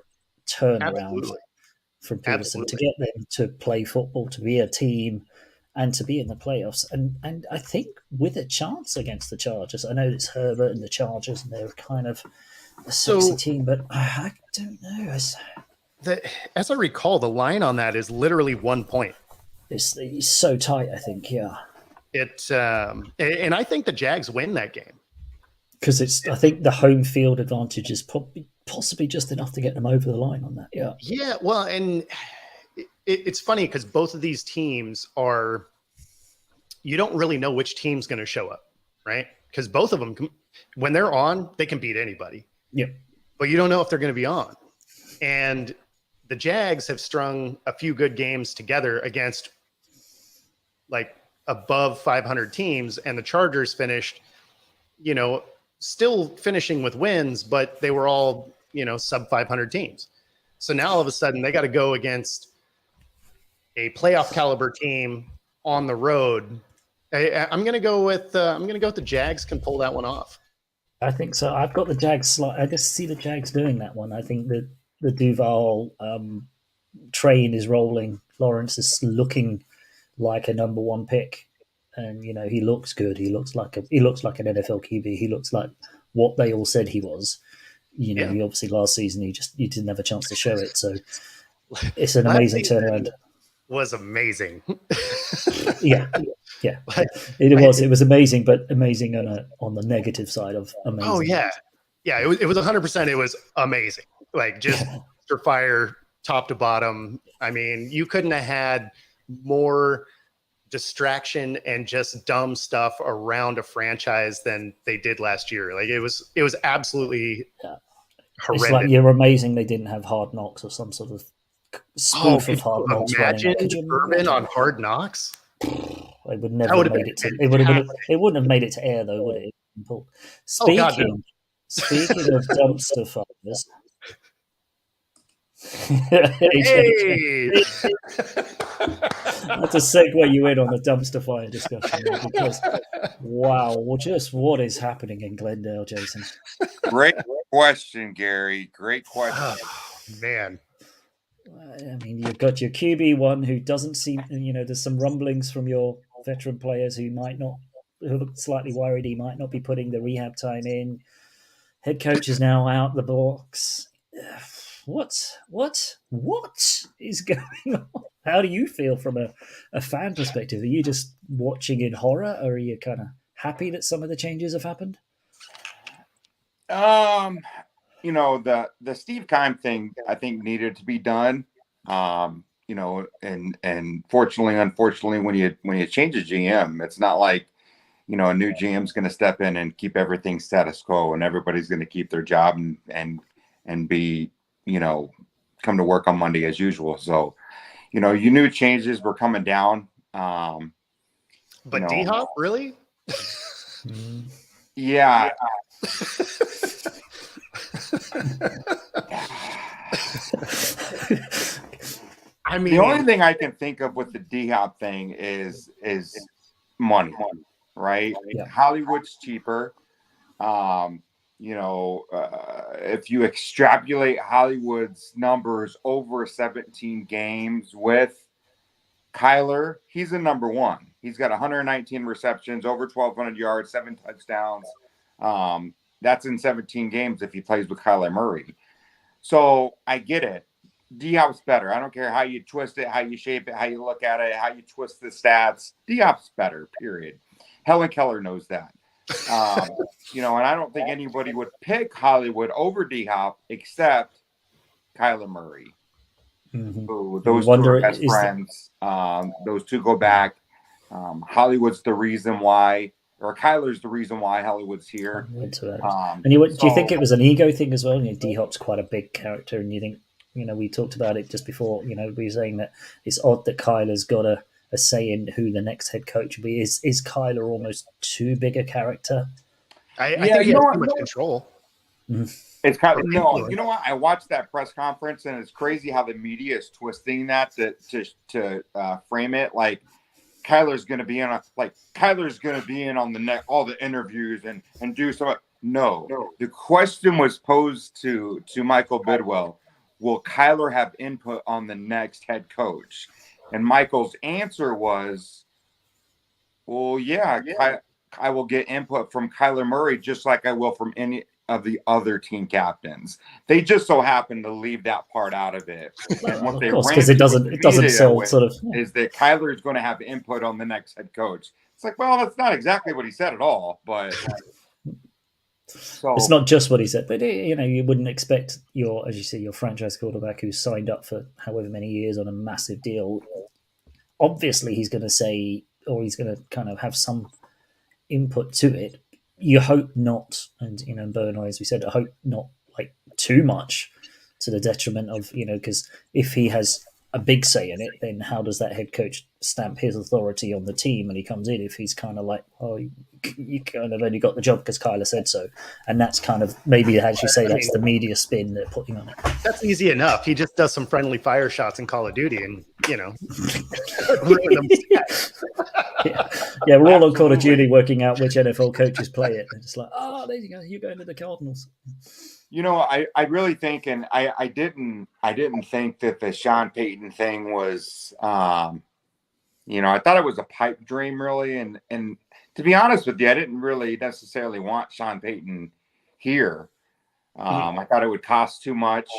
turnaround from Peterson to get them to play football, to be a team, and to be in the playoffs. And I think with a chance against the Chargers. I know it's Herbert and the Chargers, and they're kind of a sexy team, but I don't know. As I recall, the line on that is literally 1 point. It's so tight, I think, yeah. And I think the Jags win that game. Because I think the home field advantage is possibly just enough to get them over the line on that, yeah. Yeah, well, and it's funny because both of these teams you don't really know which team's going to show up, right? Because both of them, when they're on, they can beat anybody. Yeah. But you don't know if they're going to be on. And the Jags have strung a few good games together against like above 500 teams, and the Chargers finished, you know, still finishing with wins, but they were all, you know, sub 500 teams. So now all of a sudden they got to go against a playoff caliber team on the road. I'm going to go with the Jags can pull that one off. I think so. I've got the Jags. I just see the Jags doing that one. I think that the Duval train is rolling. Lawrence is looking like a number one pick, and you know he looks good. He looks like an NFL QB. He looks like what they all said he was. You know, he obviously last season he didn't have a chance to show it. So it's an amazing turnaround. Was amazing. yeah. It was amazing, but amazing on the negative side of amazing. Oh yeah. It was 100%. It was amazing. Like just fire top to bottom. I mean, you couldn't have had more distraction and just dumb stuff around a franchise than they did last year. Like it was absolutely horrendous. It's like you're amazing they didn't have Hard Knocks or some sort of spoof of Hard Knocks. Imagine Urban on Hard Knocks. It would never have made it to. It wouldn't have made it to air though, would it? Speaking of dumpster fires. Hey! That's a segue you in on the dumpster fire discussion because wow, what is happening in Glendale, Jason? Great question, Gary. Great question. Oh, man. I mean, you've got your QB1 who doesn't seem, you know, there's some rumblings from your veteran players who look slightly worried he might not be putting the rehab time in. Head coach is now out the box. What is going on? How do you feel from a fan perspective? Are you just watching in horror, or are you kind of happy that some of the changes have happened? You know, the Steve Keim thing I think needed to be done. You know, and unfortunately, when you change a GM, it's not like, you know, a new GM is going to step in and keep everything status quo and everybody's going to keep their job and be, you know, come to work on Monday as usual. So, you know, you knew changes were coming down. But you know, D-Hop, really? Yeah. I mean, the only thing I can think of with the D-Hop thing is money, right? Yeah. Hollywood's cheaper. You if you extrapolate Hollywood's numbers over 17 games with Kyler, he's the number one. He's got 119 receptions, over 1,200 yards, 7 touchdowns. That's in 17 games if he plays with Kyler Murray. So I get it. D-Hop's better. I don't care how you twist it, how you shape it, how you look at it, how you twist the stats. D-Hop's better, period. Helen Keller knows that. And I don't think anybody would pick Hollywood over D-Hop except Kyler Murray. Mm-hmm. So those two are best friends. Those two go back. Hollywood's the reason why, or Kyler's the reason why Hollywood's here. Do you think it was an ego thing as well? D-Hop's quite a big character, and you think, we talked about it just before. We were saying that it's odd that Kyler's got a say in who the next head coach will be. Is Kyler almost too big a character? I think he has too much control. Mm-hmm. It's kind of you know what? I watched that press conference, and it's crazy how the media is twisting that to frame it like Kyler's going to be in on the neck all the interviews and do some. No, the question was posed to Michael Bidwell: will Kyler have input on the next head coach? And Michael's answer was, well, yeah. I will get input from Kyler Murray just like I will from any of the other team captains. They just so happen to leave that part out of it. Of course, because it doesn't sell sort of. Is that Kyler is going to have input on the next head coach? It's like, well, that's not exactly what he said at all, but. So, it's not just what he said, but you wouldn't expect your franchise quarterback who's signed up for however many years on a massive deal. Obviously, he's going to say, or he's going to kind of have some input to it. You hope not, and Bo and I, as we said, I hope not like too much to the detriment of because if he has a big say in it, then how does that head coach stamp his authority on the team when he comes in? If he's kind of like, oh, you kind of only got the job because Kyler said so, and that's kind of maybe, as you say, that's the media spin they're putting on it. That's easy enough. He just does some friendly fire shots in Call of Duty, and yeah, we're all on Call of Duty working out which NFL coaches play it. They're just like, oh, there you go, you're going to the Cardinals. I really think, and I didn't think that the Sean Payton thing was, I thought it was a pipe dream, really, and to be honest with you, I didn't really necessarily want Sean Payton here. I thought it would cost too much.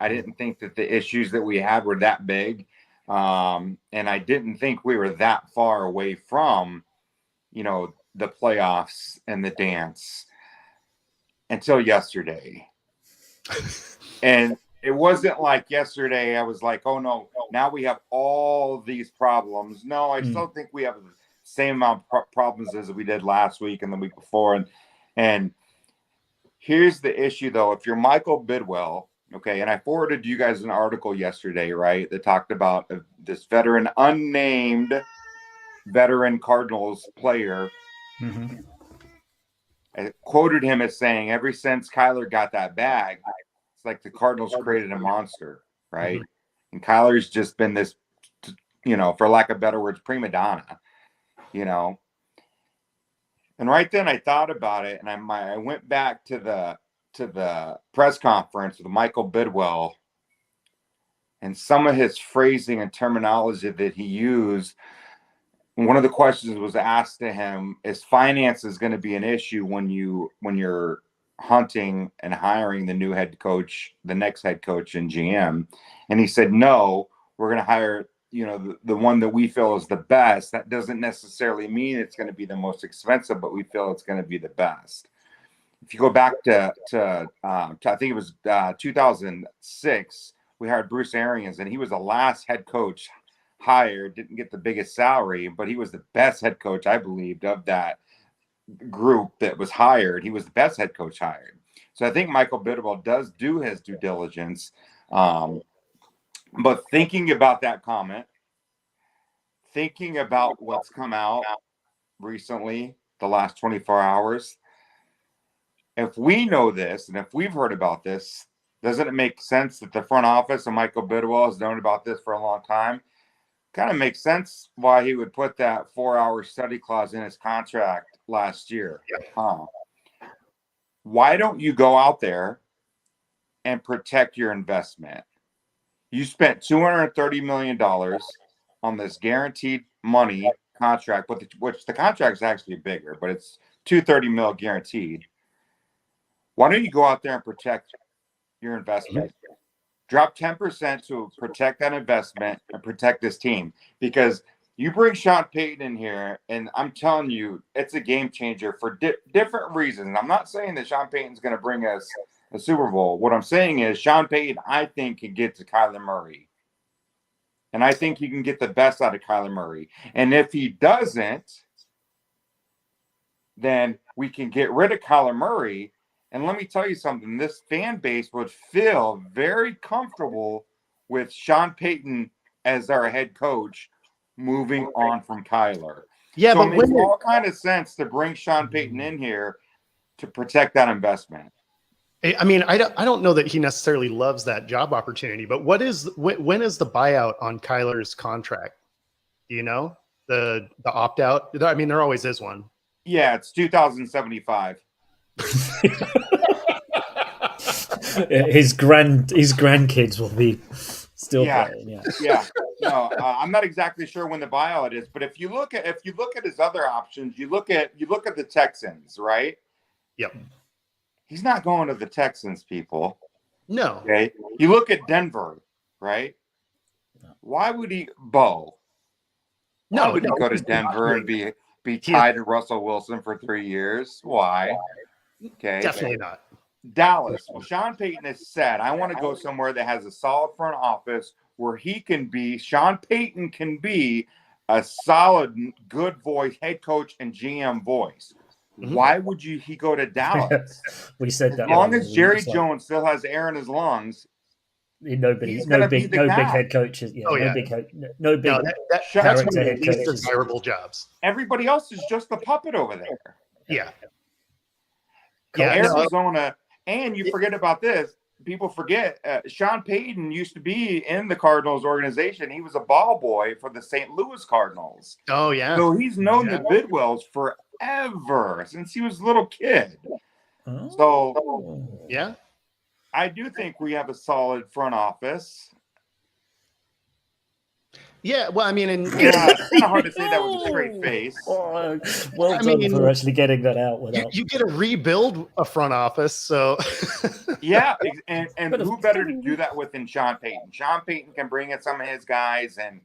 I didn't think that the issues that we had were that big, and I didn't think we were that far away from, the playoffs and the dance until yesterday. And it wasn't like yesterday I was like, oh no, now we have all these problems. No, I still think we have the same amount of problems as we did last week and the week before. And here's the issue though. If you're Michael Bidwell, okay, and I forwarded you guys an article yesterday, right, that talked about this unnamed veteran Cardinals player. Mm-hmm. I quoted him as saying, ever since Kyler got that bag, it's like the Cardinals created a monster, right? Mm-hmm. And Kyler's just been this, for lack of better words, prima donna, And right then I thought about it, and I went back to the press conference with Michael Bidwell and some of his phrasing and terminology that he used. One of the questions was asked to him, is finances going to be an issue when you're hunting and hiring the new head coach, the next head coach and GM? And he said, no, we're going to hire, the one that we feel is the best. That doesn't necessarily mean it's going to be the most expensive, but we feel it's going to be the best. If you go back to I think it was 2006, we hired Bruce Arians, and he was the last head coach hired, didn't get the biggest salary, but he was the best head coach, I believed, of that group that was hired. He was the best head coach hired. So I think Michael Bidwell does do his due diligence. But thinking about that comment, thinking about what's come out recently, the last 24 hours, if we know this and if we've heard about this, doesn't it make sense that the front office and Michael Bidwell has known about this for a long time? Kind of makes sense why he would put that 4-hour study clause in his contract last year. why don't you go out there and protect your investment? You spent $230 million on this guaranteed money contract, which the contract is actually bigger, but it's $230 million guaranteed. Why don't you go out there and protect your investment? Drop 10% to protect that investment and protect this team, because you bring Sean Payton in here, and I'm telling you, it's a game changer for different reasons. I'm not saying that Sean Payton's going to bring us a Super Bowl. What I'm saying is Sean Payton, I think, can get to Kyler Murray. And I think he can get the best out of Kyler Murray. And if he doesn't, then we can get rid of Kyler Murray. And let me tell you something, this fan base would feel very comfortable with Sean Payton as our head coach moving on from Kyler. Yeah, so but it makes all kind of sense to bring Sean Payton in here to protect that investment. I mean, I don't know that he necessarily loves that job opportunity, but when is the buyout on Kyler's contract? Do you know the opt out? I mean, there always is one. Yeah, it's 2075. His grandkids will be still playing. Yeah. No, I'm not exactly sure when the buyout is, but if you look at his other options, you look at the Texans, right? Yep. He's not going to the Texans, people. No. Okay. You look at Denver, right? Why would he Why would he go to Denver and be tied to Russell Wilson for 3 years? Why? Okay. Definitely not. Dallas. Well, Sean Payton has said, I want to go somewhere that has a solid front office where Sean Payton can be a solid, good voice, head coach and GM voice. Mm-hmm. Why would he go to Dallas? We said that. As long as Jerry Jones still has air in his lungs, no big head coaches. Yeah, no big that's one of the least desirable jobs. Everybody else is just the puppet over there. Yeah. Arizona, and you forget about this. People forget Sean Payton used to be in the Cardinals organization. He was a ball boy for the St. Louis Cardinals. Oh, yeah. So he's known the Bidwells forever, since he was a little kid. Oh. So, yeah, I do think we have a solid front office. Yeah, well, I mean, it's kind of hard to say that with a straight face. Well done for actually getting that out without. You get to rebuild a front office, so yeah, and who better to do that with than Sean Payton? Sean Payton can bring in some of his guys, and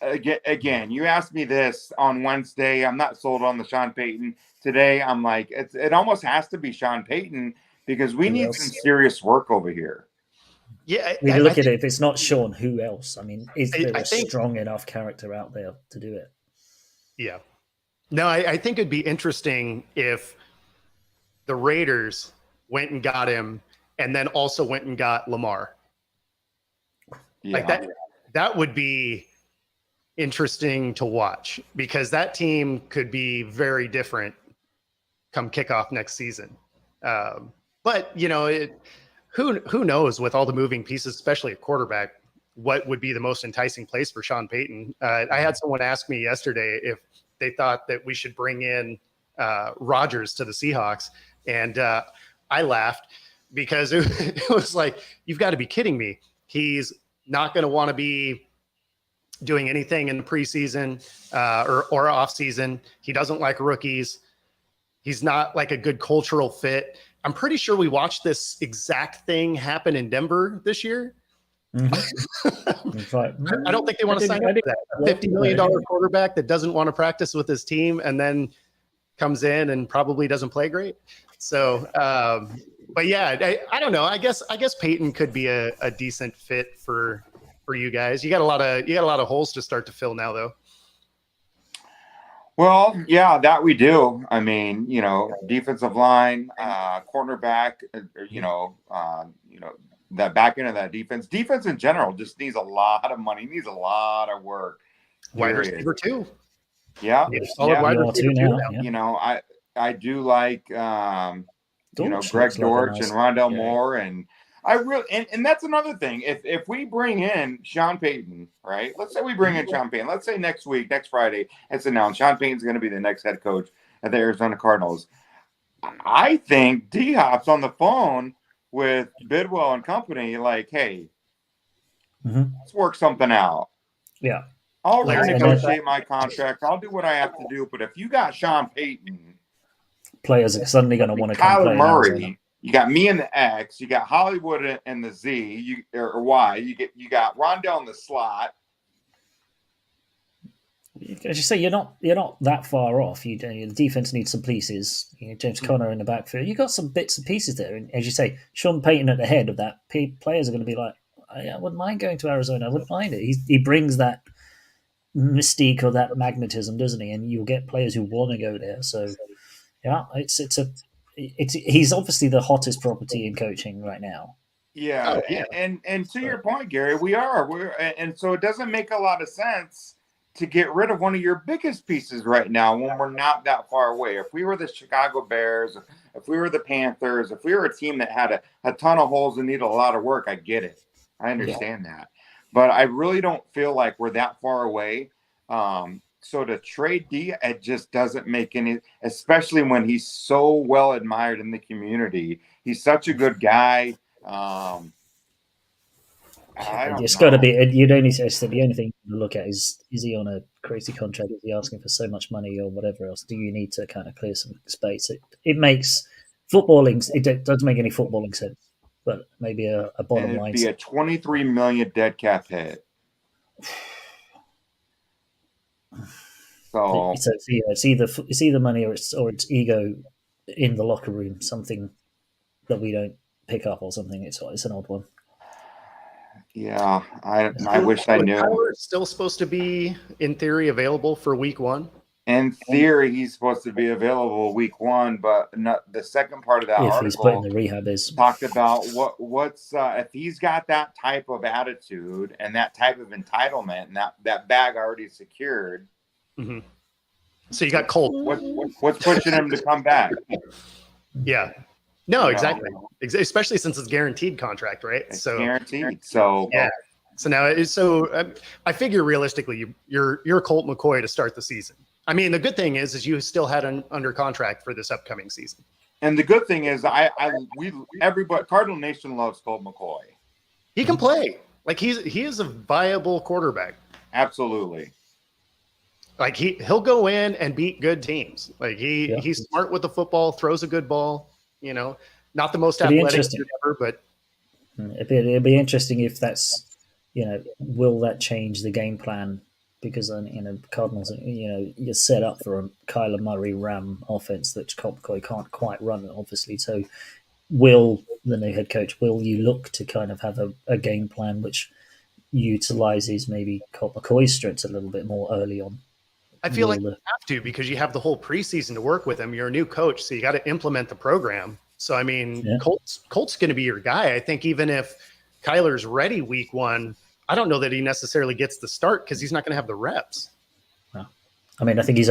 again, you asked me this on Wednesday. I'm not sold on the Sean Payton. Today, I'm like, it almost has to be Sean Payton because we need some serious work over here. Yeah, we look at it. If it's not Sean, who else? I mean, is there a strong enough character out there to do it? Yeah. No, I think it'd be interesting if the Raiders went and got him and then also went and got Lamar. Yeah. Like that would be interesting to watch because that team could be very different come kickoff next season. But, who knows with all the moving pieces, especially at quarterback, what would be the most enticing place for Sean Payton? I had someone ask me yesterday if they thought that we should bring in Rodgers to the Seahawks. And I laughed because it was like, you've got to be kidding me. He's not going to want to be doing anything in the preseason or off season. He doesn't like rookies. He's not like a good cultural fit. I'm pretty sure we watched this exact thing happen in Denver this year. Mm-hmm. I don't think they want to sign up for that. A $50 million quarterback that doesn't want to practice with his team and then comes in and probably doesn't play great. So, but yeah, I don't know. I guess Peyton could be a decent fit for you guys. You got a lot of holes to start to fill now, though. Well, yeah, that we do. I mean, defensive line, cornerback, that back end of that defense in general just needs a lot of money, needs a lot of work. Wide receiver too. Yeah. Wide receiver too now. I do like, Greg Dortch and Rondell Moore, and I really, and that's another thing. If we bring in Sean Payton, right? Let's say we bring in Sean Payton. Let's say next Friday, it's announced Sean Payton's going to be the next head coach of the Arizona Cardinals. I think D-Hop's on the phone with Bidwell and company, like, hey, let's work something out. Yeah. I'll renegotiate my contract. I'll do what I have to do. But if you got Sean Payton, players are suddenly going to want to come play Kyler in Arizona. Murray, you got me in the X, you got Hollywood in the Z, or Y. You got Rondell in the slot. As you say, you're not that far off. The defense needs some pieces. James Conner in the backfield. You got some bits and pieces there. And as you say, Sean Payton at the head of that. Players are going to be like, I wouldn't mind going to Arizona. I wouldn't mind it. He brings that mystique or that magnetism, doesn't he? And you'll get players who want to go there. So yeah, he's obviously the hottest property in coaching right now. Yeah, and to your point, Gary, and so it doesn't make a lot of sense to get rid of one of your biggest pieces right now when we're not that far away. If we were the Chicago Bears, if we were the Panthers, if we were a team that had a ton of holes and needed a lot of work, I get it. I understand that. But I really don't feel like we're that far away. So to trade D, it just doesn't make any, especially when he's so well admired in the community. He's such a good guy. It's got to be. You'd only say the only thing to look at is he on a crazy contract? Is he asking for so much money or whatever else? Do you need to kind of clear some space? It makes footballing. It doesn't make any footballing sense, but maybe a bottom line. It'd be a $23 million dead cap hit. So it's either money or it's ego in the locker room, something that we don't pick up or something. It's an odd one. Yeah, I wish I knew. Kyler's still supposed to be, in theory, available for week 1. In theory, he's supposed to be available week 1, but not, the second part of that if article he's put in the rehab is talked about what's if he's got that type of attitude and that type of entitlement and that bag already secured. Mm-hmm. So you got Colt. What's pushing him to come back? Yeah. No, exactly. Especially since it's guaranteed contract, right? It's guaranteed. So yeah. So now I figure realistically, you're Colt McCoy to start the season. I mean, the good thing is you still had an under contract for this upcoming season. And the good thing is, everybody, Cardinal Nation loves Colt McCoy. He can play. Like he is a viable quarterback. Absolutely. Like he'll go in and beat good teams. Like he's smart with the football, throws a good ball. Not the most athletic ever, but it'd be interesting if that's, will that change the game plan? Because Cardinals, you're set up for a Kyler Murray Ram offense that Colt McCoy can't quite run, obviously. So, will the new head coach you look to kind of have a game plan which utilizes maybe Colt McCoy's strengths a little bit more early on? I feel like you have to, because you have the whole preseason to work with him. You're a new coach, so you got to implement the program. So, I mean, Colt's going to be your guy. I think even if Kyler's ready week 1, I don't know that he necessarily gets the start because he's not going to have the reps. No. I mean, I think is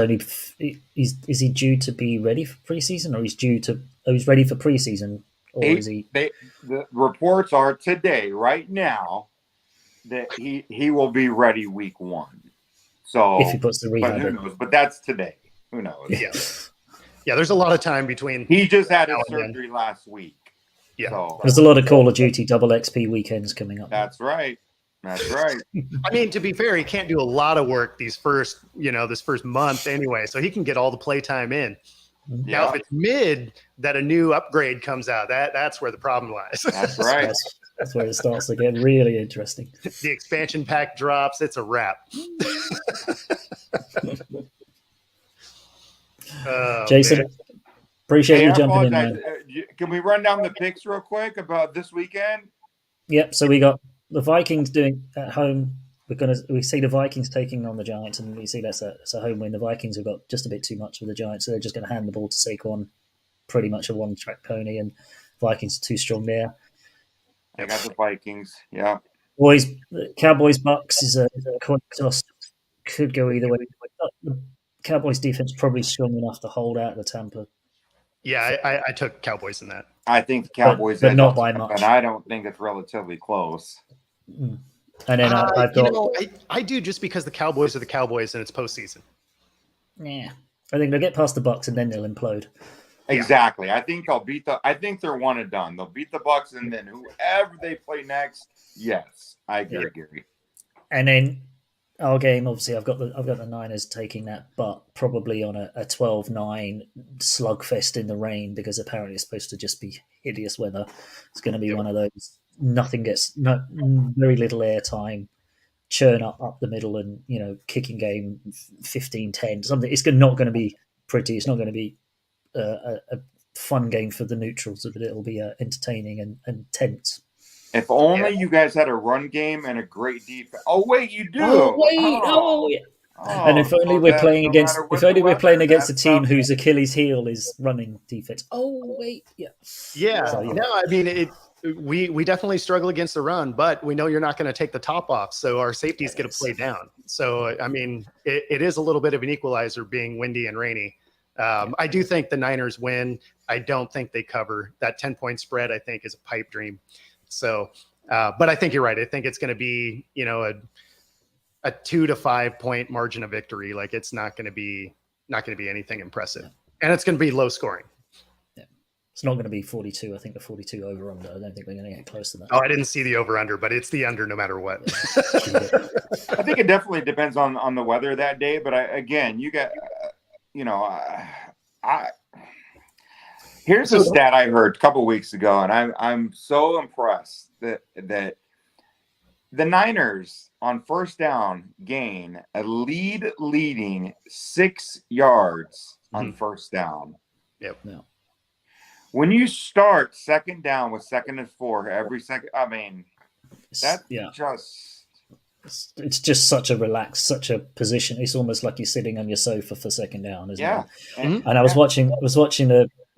he due to be ready for preseason, or he's ready for preseason, or is he? The reports are today, right now, that he will be ready week 1. So if he puts the rehab, but who knows? But that's today. Who knows? Yeah. There's a lot of time between. He just had his surgery last week. Yeah, so. There's a lot of Call of Duty double XP weekends coming up. That's right. I mean, to be fair, he can't do a lot of work this first month anyway, so he can get all the playtime in. Yeah. Now, if it's mid that a new upgrade comes out, that's where the problem lies. That's right. That's where it starts to get really interesting. The expansion pack drops, it's a wrap. Jason, appreciate you jumping in, man. Can we run down the picks real quick about this weekend? Yep. So we got the Vikings doing at home. We see the Vikings taking on the Giants, and we see that's a home win. The Vikings have got just a bit too much with the Giants, so they're just going to hand the ball to Saquon, pretty much a one-track pony, and Vikings are too strong there. I got the Vikings. Yeah. Cowboys Bucks is a coin toss. Could go either way. The Cowboys defense probably strong enough to hold out the Tampa. Yeah, I took Cowboys in that. I think the Cowboys, but not by much. And I don't think it's relatively close. Mm. And then I've got. I do, just because the Cowboys are the Cowboys and it's postseason. Yeah, I think they'll get past the Bucks and then they'll implode. Exactly. I think I think they're one and done. They'll beat the Bucks, and then whoever they play next, yes, I agree, Gary. And then our game, obviously, I've got the Niners taking that, but probably on a 12-9 slugfest in the rain, because apparently it's supposed to just be hideous weather. It's going to be one of those. Nothing gets very little airtime. Churn up the middle, and kicking game 15-10 something. It's not going to be pretty. It's not going to be a fun game for the neutrals, but it'll be entertaining and tense. If only you guys had a run game and a great defense. Oh wait, you do. Yeah. And if only we're playing against a team whose Achilles heel is running defense. Oh wait, yeah. So, no, I mean we definitely struggle against the run, but we know you're not going to take the top off, so our safety's going to play down. So I mean, it is a little bit of an equalizer being windy and rainy. I do think the Niners win. I don't think they cover. That 10-point spread, I think, is a pipe dream. So, but I think you're right. I think it's going to be, a 2 to 5 point margin of victory. Like, it's not going to be anything impressive, and it's going to be low scoring. Yeah, it's not going to be 42. I think the 42 over under. I don't think we're going to get close to that. Oh, I didn't see the over under, but it's the under no matter what. I think it definitely depends on the weather that day. But here's a stat I heard a couple weeks ago, and I'm so impressed that the Niners on first down gain a leading 6 yards on first down. Yep. No. When you start second down with 2nd and 4 every second, I mean, it's just such a relaxed, such a position. It's almost like you're sitting on your sofa for second down, isn't it? And I was watching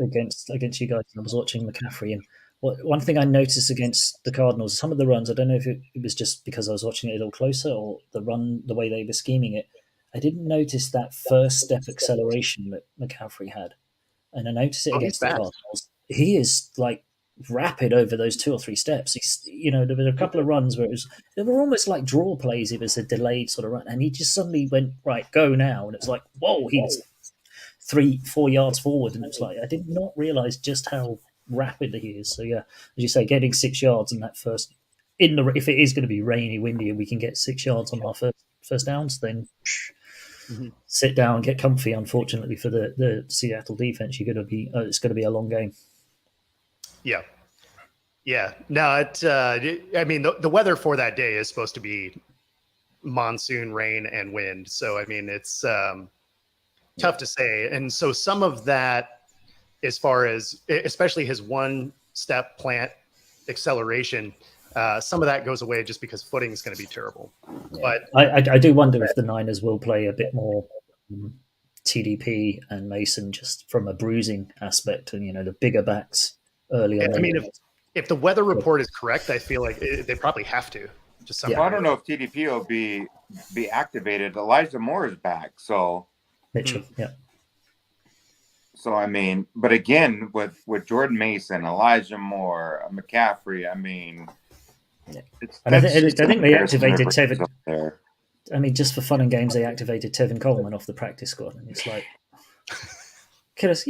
against you guys, and I was watching McCaffrey, and one thing I noticed against the Cardinals, some of the runs, I don't know if it was just because I was watching it a little closer, or the way they were scheming it, I didn't notice that first step acceleration that McCaffrey had. And I noticed it against the Cardinals. He is like rapid over those 2 or 3 steps. He's, there were a couple of runs where they were almost like draw plays. It was a delayed sort of run, and he just suddenly went, right, go now. And it's like, whoa, he was 3-4 yards forward. And it's like, I did not realize just how rapid he is. So yeah, as you say, getting 6 yards in that first, if it is going to be rainy, windy, and we can get 6 yards on our first downs, then sit down, get comfy. Unfortunately for the Seattle defense, it's going to be a long game. Yeah. No, I mean, the weather for that day is supposed to be monsoon, rain, and wind. So, I mean, it's tough to say. And so some of that, as far as especially his one-step plant acceleration, some of that goes away just because footing is going to be terrible. Yeah. But I do wonder if the Niners will play a bit more TDP and Mason just from a bruising aspect, and the bigger backs early on. I mean, if the weather report is correct, I feel like they probably have to. Just somehow. I don't know if TDP will be activated. Elijah Moore is back, so Mitchell, yeah. So I mean, but again, with Jordan Mason, Elijah Moore, McCaffrey, I mean, I think they activated Tevin. I mean, just for fun and games, they activated Tevin Coleman off the practice squad, and it's like, because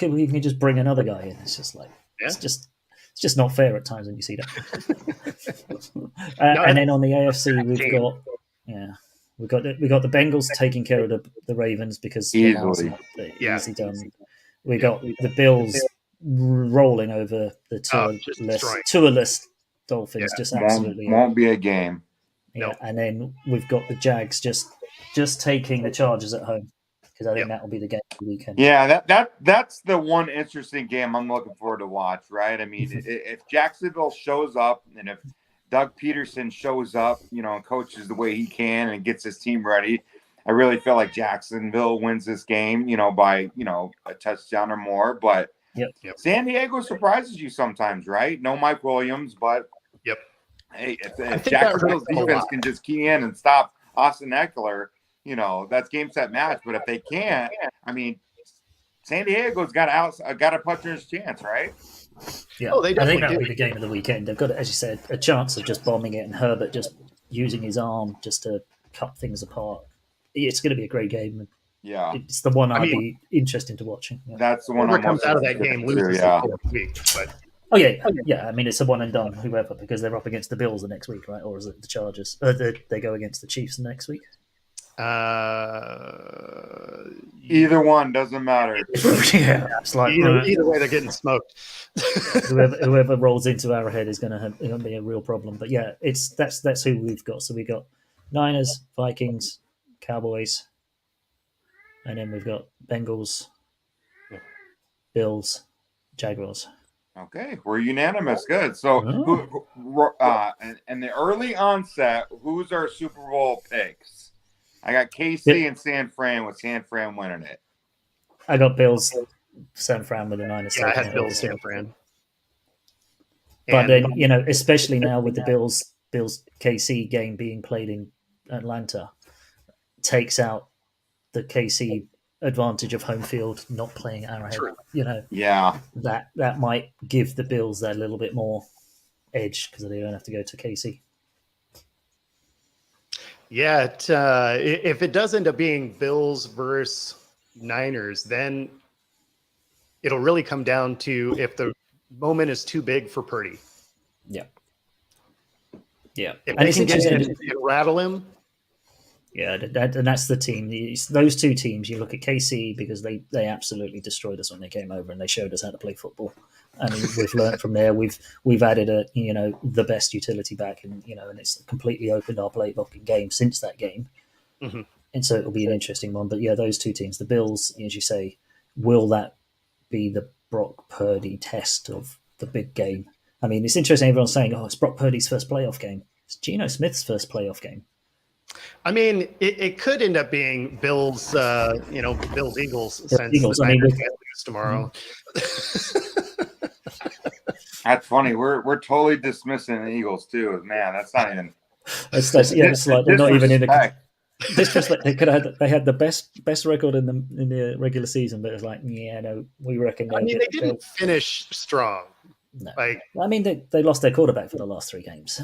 we can just bring another guy in. It's just like it's just not fair at times when you see that. And then on the AFC, we've got the Bengals taking care of the Ravens because easy done. We got the Bills rolling over the tourless Dolphins. Just absolutely won't be a game. Yeah, and then we've got the Jags just taking the Chargers at home, because I think that will be the game of the weekend. Yeah, that's the one interesting game I'm looking forward to watch. Right? I mean, if Jacksonville shows up, and if Doug Peterson shows up, and coaches the way he can and gets his team ready, I really feel like Jacksonville wins this game, by a touchdown or more. But San Diego surprises you sometimes, right? No Mike Williams, but hey, if Jacksonville's defense can just key in and stop Austin Eckler, that's game, set, match. But if they can't, I mean, San Diego's got a puncher's chance, right? Yeah, I think that'll be the game of the weekend. They've got, as you said, a chance of just bombing it, and Herbert just using his arm just to cut things apart. It's going to be a great game. Yeah, it's the one I'd be interesting to watch. Yeah. that's the one. Whoever I'm comes out of that game loses yeah. the fourth week. But Oh yeah. I mean, it's a one and done. Whoever, because they're up against the Bills the next week, right? Or is it the Chargers? They go against the Chiefs the next week. Either one doesn't matter. Yeah, it's like either way, they're getting smoked. whoever rolls into Arrowhead is going to be a real problem. But yeah, that's who we've got. So we got Niners, Vikings, Cowboys, and then we've got Bengals, Bills, Jaguars. Okay, we're unanimous. Good. So, and the early onset, who's our Super Bowl picks? I got KC and San Fran, with San Fran winning it. I got Bills, San Fran with the Niners. Yeah, I had Bills, San Fran. But then, especially now with the Bills KC game being played in Atlanta, takes out the KC advantage of home field not playing Arrowhead. True. Yeah, that might give the Bills that little bit more edge because they don't have to go to KC. Yeah, if it does end up being Bills versus Niners, then it'll really come down to if the moment is too big for Purdy. Yeah. If And they it's can get in interesting. and rattle him. Yeah, and that's the team. Those two teams, you look at KC because they absolutely destroyed us when they came over and they showed us how to play football. I mean, we've learned from there. We've added the best utility back, and and it's completely opened our playbook and game since that game. Mm-hmm. And so it'll be an interesting one. But yeah, those two teams, the Bills, as you say, will that be the Brock Purdy test of the big game? I mean, it's interesting. Everyone's saying, "Oh, it's Brock Purdy's first playoff game." It's Geno Smith's first playoff game. I mean, it could end up being Bills, Bills Eagles. Since Eagles. the I mean, Niners can't lose tomorrow. that's funny. We're totally dismissing the Eagles too. Man, that's not even. It's like they're not even in the disrespect. disrespect. They had the best record in the regular season, but it's like, we reckon. I mean, they didn't finish strong. No. Like, I mean, they lost their quarterback for the last 3 games.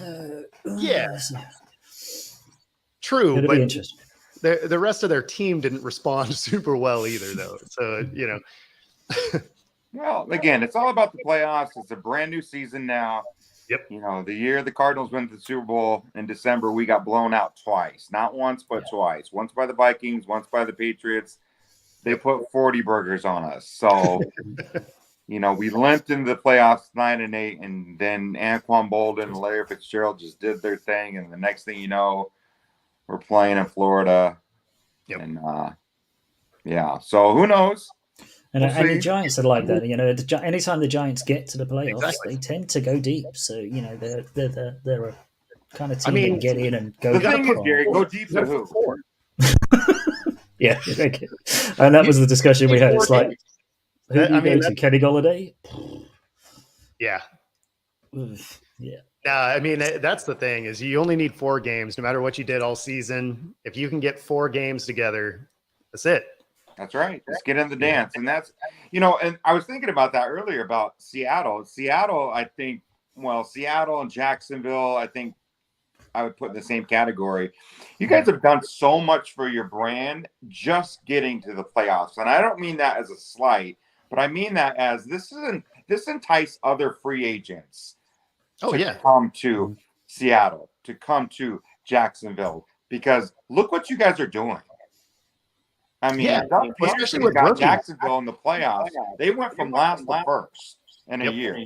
Yeah. True, It'll but be interesting. the rest of their team didn't respond super well either, though. So Well, again, it's all about the playoffs. It's a brand new season now. Yep. The year the Cardinals went to the Super Bowl in December, we got blown out twice. Not once, but twice. Once by the Vikings, once by the Patriots. They put 40 burgers on us. So, we limped into the playoffs 9-8, and then Anquan Bolden and Larry Fitzgerald just did their thing. And the next thing you know, we're playing in Florida. Yep. And, so who knows? And the see. Giants are like that. Anytime the Giants get to the playoffs, Exactly. they tend to go deep. So they're a kind of team I mean, that get in and go. The thing is, deep. Gary, go deep to who? Yeah, okay. And that was the discussion we had. It's like, who do you go to? Kenny Golladay? yeah. Yeah. No, I mean, that's the thing is you only need 4 games, no matter what you did all season. If you can get 4 games together, that's it. That's right. Just get in the dance. And that's, and I was thinking about that earlier about Seattle. Seattle and Jacksonville, I think I would put in the same category. You guys have done so much for your brand just getting to the playoffs. And I don't mean that as a slight, but I mean that as this entice other free agents to come to Seattle, to come to Jacksonville, because look what you guys are doing. I mean, Doug Peterson got Jacksonville in the playoffs. They went from last to first in a year.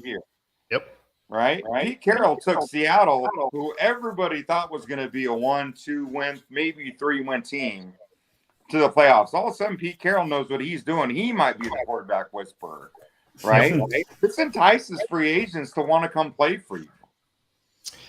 Yep. Right? Pete Carroll took Seattle, who everybody thought was going to be a 1-2 win, maybe 3-win team, to the playoffs. All of a sudden, Pete Carroll knows what he's doing. He might be the quarterback whisperer, right? This entices free agents to want to come play for you.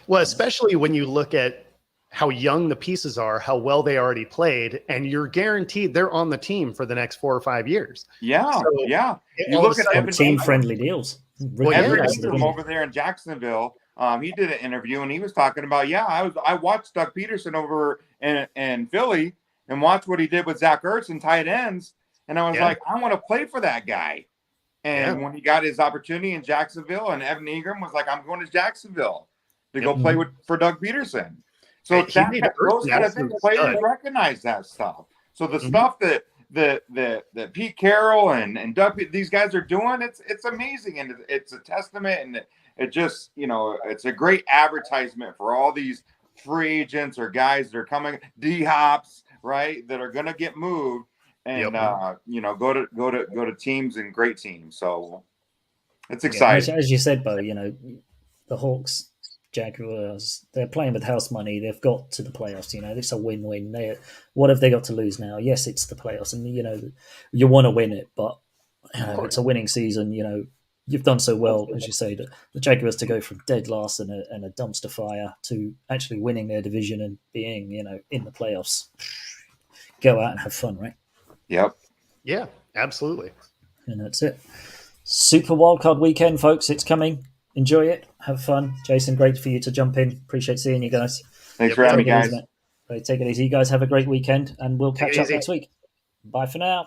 Well, especially when you look at how young the pieces are, how well they already played, and you're guaranteed they're on the team for the next 4 or 5 years. Yeah, So, yeah. You all look of a at sudden, team-friendly deals. Evan Ingram over there in Jacksonville. He did an interview and he was talking about, I watched Doug Peterson over in Philly and watched what he did with Zach Ertz and tight ends, and I was like, I want to play for that guy. And when he got his opportunity in Jacksonville, and Evan Ingram was like, I'm going to Jacksonville to go play for Doug Peterson. So those kind of things, players recognize that stuff. So the stuff that that Pete Carroll and Doug, these guys are doing, it's amazing, and it's a testament, and it just, it's a great advertisement for all these free agents or guys that are coming, D-hops, right, that are going to get moved and go to teams and great teams. So it's exciting. As you said, Bo, the Hawks, Jaguars, they're playing with house money. They've got to the playoffs. It's a win-win. What have they got to lose now? Yes, it's the playoffs, and you want to win it, but it's a winning season. You've done so well, as you say, the Jaguars to go from dead last and a dumpster fire to actually winning their division and being in the playoffs. Go out and have fun, right? Yep. Yeah, absolutely. And that's it. Super Wildcard Weekend, folks. It's coming. Enjoy it. Have fun. Jason, great for you to jump in. Appreciate seeing you guys. Thanks for having me, guys. Right, take it easy. You guys have a great weekend, and we'll catch up next week. Bye for now.